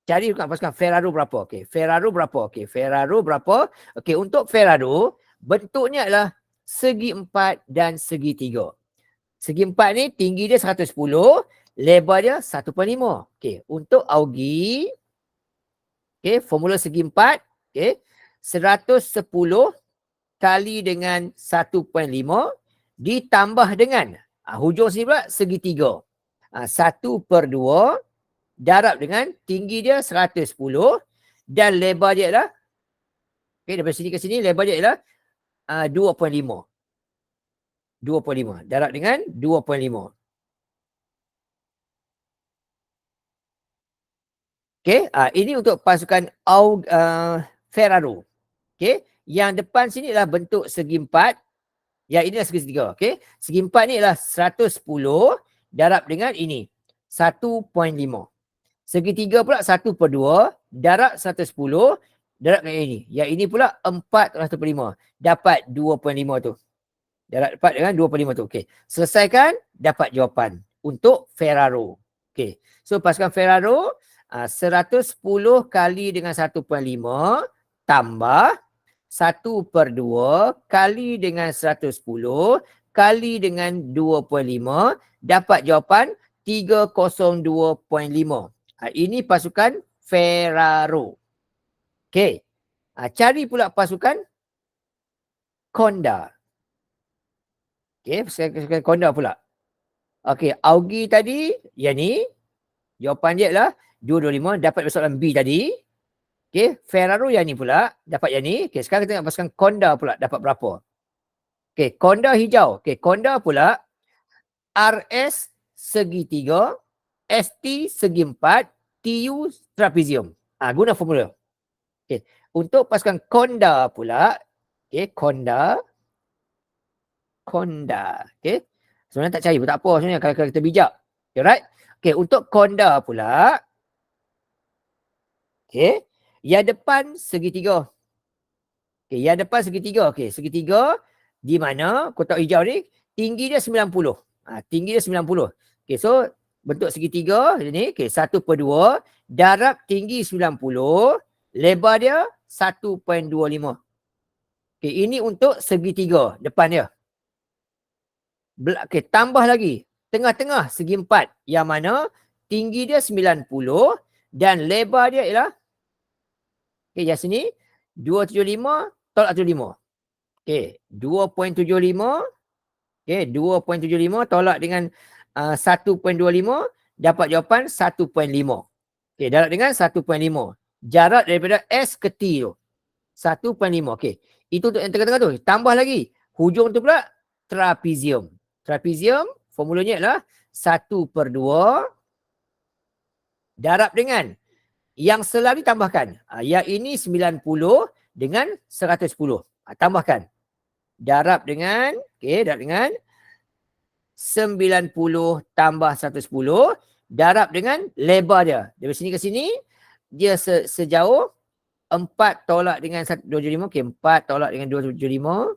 Cari pasukan Ferraro berapa. Okey. Ferraro berapa. Okey. Ferraro berapa. Okey. Untuk Ferraro, bentuknya adalah segi 4 dan segi 3. Segi 4 ni tinggi dia 110. Lebar dia 1.5. Okey. Untuk Augie, okey, formula segi 4, okey, 110 kali dengan 1.5 ditambah dengan hujung sini pula segi 3. 1/2 darab dengan tinggi dia 110 dan lebar dia adalah, okey, daripada sini ke sini lebar dia adalah 2.5. 2.5 darab dengan 2.5. Okey, ini untuk pasukan Ferraro. Okey, yang depan sini adalah bentuk segi 4. Yang ini adalah segi 3. Okey, segi 4 ni adalah 110 darab dengan ini 1.5. Segi 3 pula 1/2 darab 110 darab dengan ini. Yang ini pula 4/1/5. Dapat 2.5 tu. Dapat dengan 2.5 tu. Okey, selesaikan, dapat jawapan untuk Ferraro. Okey, so pasukan Ferraro 110 kali dengan 1.5 tambah 1/2 kali dengan 110 kali dengan 2.5 dapat jawapan 302.5. Ini pasukan Ferraro. Okey. Cari pula pasukan Honda. Okey, pasukan Honda pula. Okey, Augie tadi yang ni jawapan dia adalah 225, dapat soalan B tadi. Okey, Ferraro yang ni pula dapat yang ni. Okey, sekarang kita tengok pasukan Honda pula dapat berapa. Okey, Honda hijau. Okey, Honda pula RS segi 3, ST segi 4, TU trapezium. Guna formula. Okey, untuk pasukan Honda pula, okey, Honda. Okey. Sebenarnya tak cari pun tak apa sebenarnya kalau kita bijak. Okay, right? Okey, untuk Honda pula, okey, yang depan segi 3. Okey, yang depan segi 3. Okey, segi 3 di mana kotak hijau ni tinggi dia 90. Tinggi dia 90. Okey, so bentuk segitiga ni, okey, 1/2, darab tinggi 90, lebar dia 1.25. Okey, ini untuk segitiga depan dia. Okey, tambah lagi tengah-tengah segi empat yang mana tinggi dia 90 dan lebar dia ialah, okey, yang sini 275 tolak 75. Okey, 2.75, okey, 2.75 tolak dengan 1.25, dapat jawapan 1.5. Okey, darab dengan 1.5. Jarak daripada S ke T tu 1.5. Okey. Itu untuk yang tengah-tengah tu. Tambah lagi. Hujung tu pula trapezium. Trapezium formulanya adalah 1/2 darab dengan yang selari tambahkan. Yang ini 90 dengan 110. Tambahkan. Darab dengan, okey, darab dengan 90 tambah 110 darab dengan lebar dia. Dari sini ke sini dia sejauh 4 tolak dengan 275. Okey, 4 tolak dengan 275.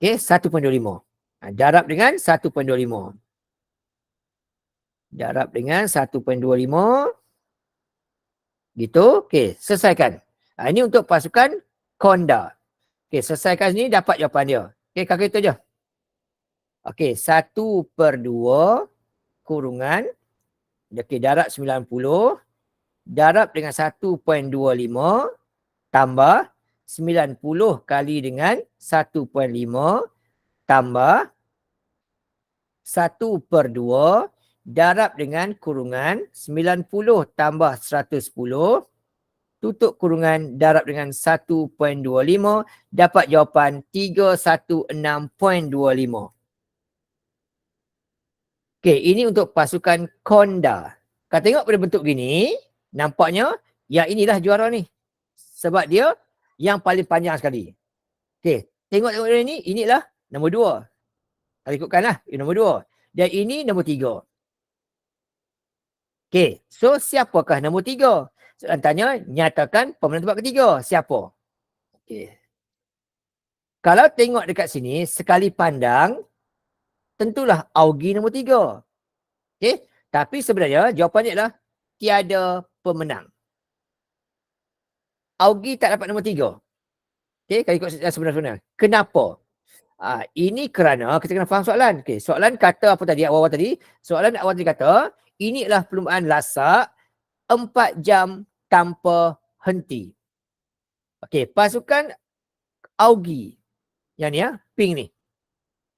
Okey, 1.25. Darab dengan 1.25. Darab dengan 1.25. Gitu. Okey, selesaikan. Ini untuk pasukan konda. Okey, selesaikan sini dapat jawapan dia. Okey, kalkulator je. Okey, 1/2 kurungan. Okey, darab 90. Darab dengan 1.25 tambah 90 kali dengan 1.5 tambah 1/2 darab dengan kurungan 90 tambah 110 tutup kurungan darab dengan 1.25 dapat jawapan 316.25. Okey, ini untuk pasukan konda. Kalau tengok pada bentuk gini, nampaknya yang inilah juara ni. Sebab dia yang paling panjang sekali. Okey, tengok ini, inilah nombor 2. Kalau ikutkanlah, ini nombor 2. Dan ini nombor 3. Okey, so siapakah nombor 3? Soalan tanya, nyatakan pemenang tempat ketiga. Siapa? Okey. Kalau tengok dekat sini, sekali pandang, tentulah Augie nombor 3. Okey, tapi sebenarnya jawapannya adalah tiada pemenang. Augie tak dapat nombor 3. Okey, kalau ikut sebenar-benar. Kenapa? Ini kerana kita kena faham soalan. Okey, soalan kata apa tadi awal-awal tadi? Soalan awal tadi kata, ini adalah perlumbaan lasak 4 jam tanpa henti. Okey, pasukan Augie yang ni pink ni.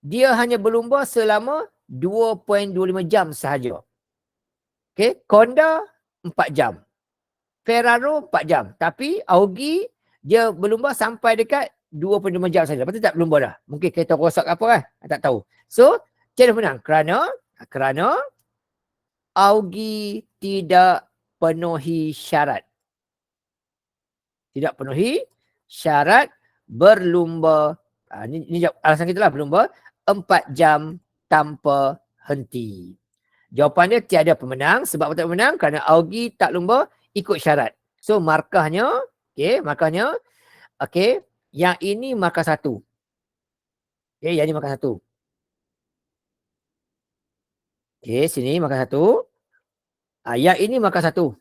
Dia hanya berlumba selama 2.25 jam sahaja. Okey, Konda 4 jam. Ferraro 4 jam. Tapi Augie dia berlumba sampai dekat 25 jam saja. Lepas tu tak berlumba dah. Mungkin kereta rosak apa kan? Tak tahu. So, tiada menang. Kerana Augie tidak penuhi syarat. Tidak penuhi syarat berlumba. Ini alasan kita lah, berlumba 4 jam tanpa henti. Jawapannya tiada pemenang. Sebab apa tak pemenang? Kerana Augie tak lumba ikut syarat. So markahnya, okey, markahnya, okey, yang ini markah 1. Okey, yang ini markah 1. Okey, sini markah 1. Yang ini markah 1.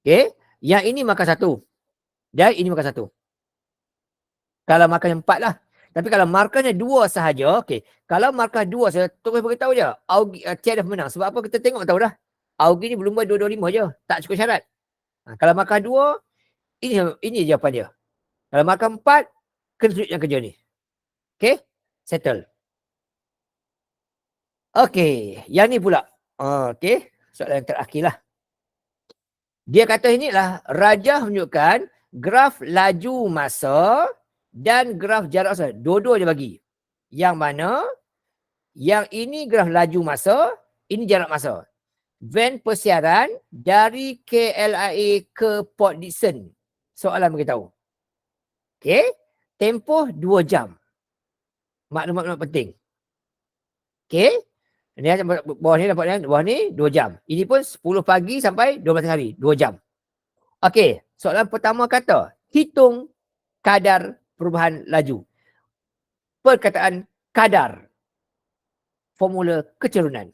Okey, yang ini markah 1. Dan ini markah 1. Kalau markahnya 4 lah. Tapi kalau markahnya 2 sahaja, okey. Kalau markah 2 sahaja, terus beritahu je. Augie tiada pemenang. Sebab apa? Kita tengok tahu dah. Augie ni berlumba 225 je. Tak cukup syarat. Kalau markah 2, ini jawapan dia. Kalau markah 4, kena tunjukkan kerja ni. Okey? Settle. Okey. Yang ni pula. Okey. Soalan yang terakhir lah. Dia kata inilah rajah menunjukkan graf laju masa dan graf jarak masa. Dua-dua dia bagi. Yang mana yang ini graf laju masa, ini jarak masa. Van persiaran dari KLIA ke Port Dickson. Soalan beritahu. Okey. Tempoh 2 jam. Maklumat penting. Okey. Ini bawah ni dapat bawah ni 2 jam. Ini pun 10 pagi sampai 12 hari, 2 jam. Okey, soalan pertama kata, hitung kadar perubahan laju. perkataan kadar. Formula kecerunan.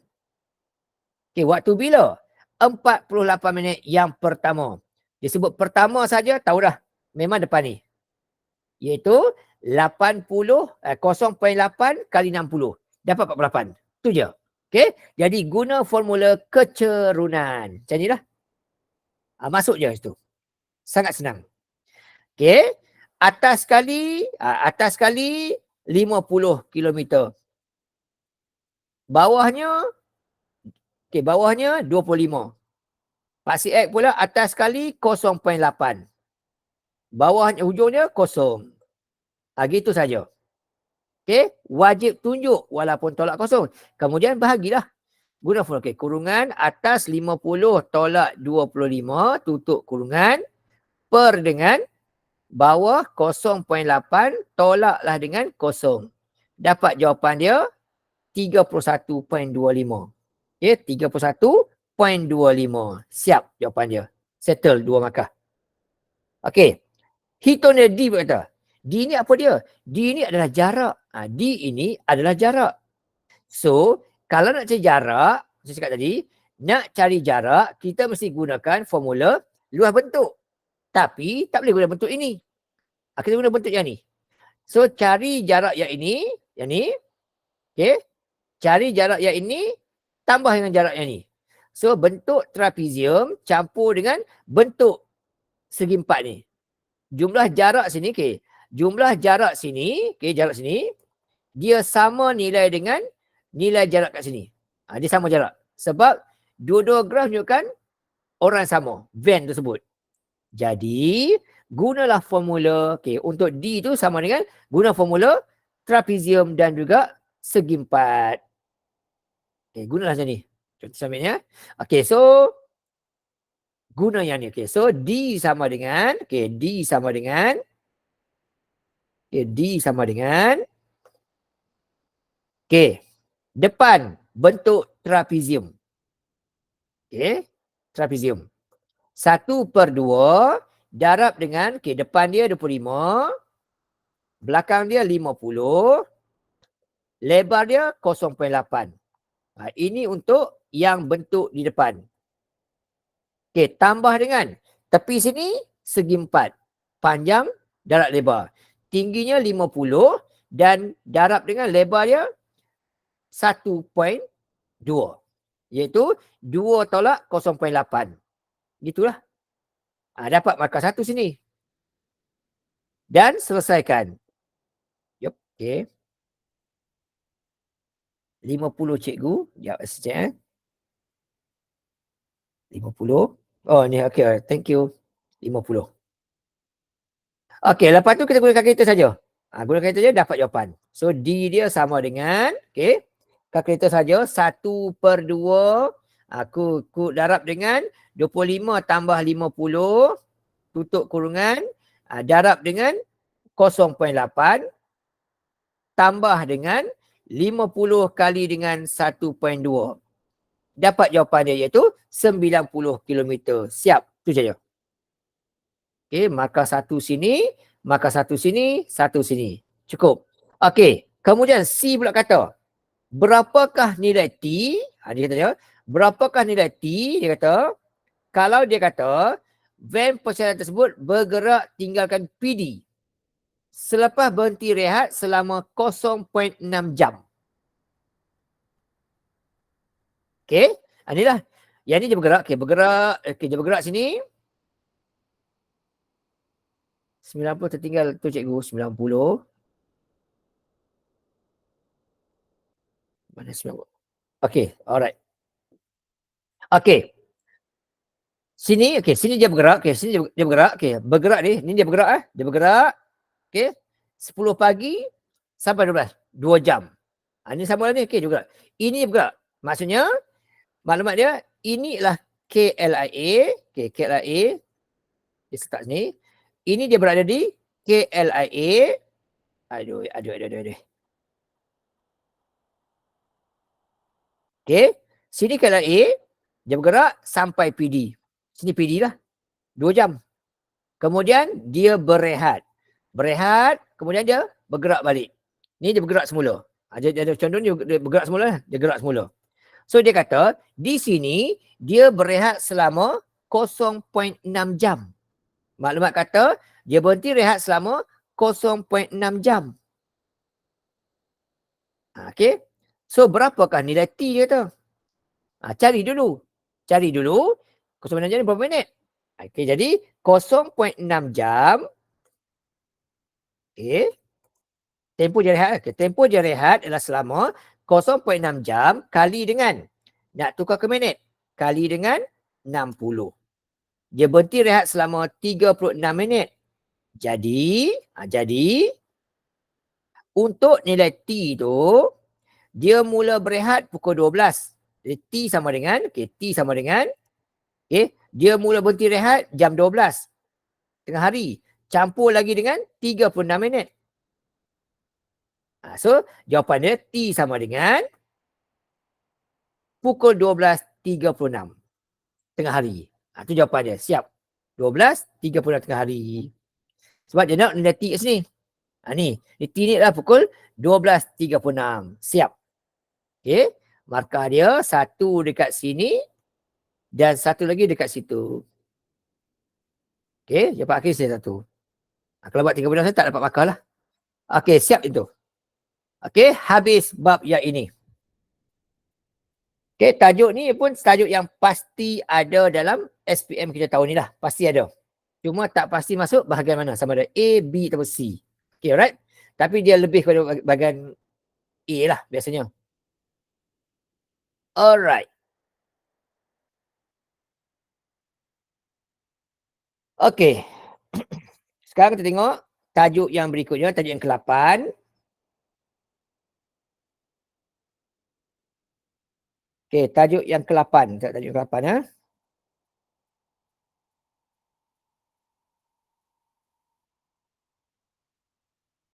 Okey, waktu bila? 48 minit yang pertama. Disebut pertama saja, tahu dah. Memang depan ni. Iaitu 0.8 kali 60. Dapat 48. Tu je. Okey. Jadi guna formula kecerunan. Macam ni lah. Masuk je situ. Sangat senang. Okey. Atas kali 50 kilometer. Bawahnya, bawahnya 25. Paksi X pula atas kali 0.8. Bawahnya, hujungnya kosong. Gitu saja. Okey, wajib tunjuk walaupun tolak kosong. Kemudian bahagilah. Guna formula kurungan atas 50 tolak 25 tutup kurungan per dengan bawah 0.8 tolaklah dengan kosong. Dapat jawapan dia 31.25. Okey, 31.25. Siap jawapan dia. Settle 2 markah. Okey. Hitung dia D berkata. D ni apa dia? D ni adalah jarak. D ini adalah jarak. So, kalau nak cari jarak, saya cakap tadi, nak cari jarak, kita mesti gunakan formula luas bentuk. Tapi, tak boleh guna bentuk ini. Kita guna bentuk yang ni. So, cari jarak yang ini, okey. Cari jarak yang ini, tambah dengan jarak yang ni. So, bentuk trapezium campur dengan bentuk segi empat ni. Jumlah jarak sini, okey. Jumlah jarak sini, jarak sini, dia sama nilai dengan nilai jarak kat sini. Dia sama jarak. Sebab dua-dua graf menunjukkan orang sama, van tersebut. Jadi, gunalah formula, untuk D tu sama dengan guna formula trapezium dan juga segi empat. Gunalah macam ni. Contoh selanjutnya. So guna yang ni. So D sama dengan, D sama dengan, depan bentuk trapezium. Trapezium. 1/2 darab dengan, depan dia 25, belakang dia 50, lebar dia 0.8. Ini untuk yang bentuk di depan. Tambah dengan tepi sini segi 4. Panjang, darab lebar. Tingginya 50 dan darab dengan lebar dia 1.2. Iaitu 2 tolak 0.8. Gitulah. Dapat markah 1 sini. Dan selesaikan. Yup. 50 cikgu. Ya, sekejap. 50. Oh, ni okey. Thank you. 50. Okey, lepas tu kita gunakan kalkulator saja. Gunakan kalkulator saja dapat jawapan. So D dia sama dengan, kalkulator saja 1/2 aku darab dengan 25 tambah 50 tutup kurungan darab dengan 0.8 tambah dengan 50 kali dengan 1.2. Dapat jawapan dia iaitu 90 km. Siap. Tu saja. Markah 1 sini, markah 1 sini, 1 sini. Cukup. Kemudian C pula kata, berapakah nilai T? Dia kata dia, berapakah nilai T? Dia kata, kalau dia kata, van perjalanan tersebut bergerak tinggalkan PD selepas berhenti rehat selama 0.6 jam. Inilah. Yang ni dia bergerak. Dia bergerak sini. 90 tertinggal tu cikgu. 90. Mana 90? Alright. Sini, sini dia bergerak. Sini dia bergerak. Bergerak ni. Ni dia bergerak. Dia bergerak. 10 pagi sampai 12. 2 jam. Ini sama lah ni. Dia bergerak. Ini bergerak. Maksudnya, maklumat dia, inilah KLIA. KLIA. Dia start sini. Ini dia berada di KLIA. Aduh. Sini KLIA. Dia bergerak sampai PD. Sini PD lah. 2 jam. Kemudian dia berehat. Kemudian dia bergerak balik. Ni dia bergerak semula. Dia condong dia bergerak semula. Dia gerak semula. So dia kata di sini dia berehat selama 0.6 jam. Maklumat kata dia berhenti rehat selama 0.6 jam. Okey. So berapakah nilai T dia tu? Cari dulu. Cari dulu 0.6 jam ni berapa minit? Okey, jadi 0.6 jam. Okey. Tempoh dia rehat. Okay. Tempoh dia rehat adalah selama 0.6 jam kali dengan, nak tukar ke minit, kali dengan 60. Dia berhenti rehat selama 36 minit. Jadi untuk nilai T tu, dia mula berehat pukul 12. Jadi T sama dengan, dia mula berhenti rehat jam 12 tengah hari. Campur lagi dengan 36 minit. So, jawapan dia T sama dengan pukul 12.36 tengah hari. Itu jawapan dia. Siap. 12.36 tengah hari. Sebab dia nak nilai T kat sini. Ni T ni adalah pukul 12.36. Siap. Okey. Markah dia satu dekat sini dan satu lagi dekat situ. Okey. Jawapan akhir saya satu. Kalau buat 36 saya tak dapat markah lah. Okey. Siap itu. Okey. Habis bab yang ini. Okey. Tajuk ni pun tajuk yang pasti ada dalam SPM kita tahun ni lah. Pasti ada. Cuma tak pasti masuk bahagian mana. Sama ada A, B atau C. Okay, alright. Tapi dia lebih kepada bahagian A lah biasanya. Alright. Okay. Sekarang kita tengok tajuk yang berikutnya. Tajuk yang ke-8. Okay, tajuk yang ke-8. Tajuk yang ke-8 ya.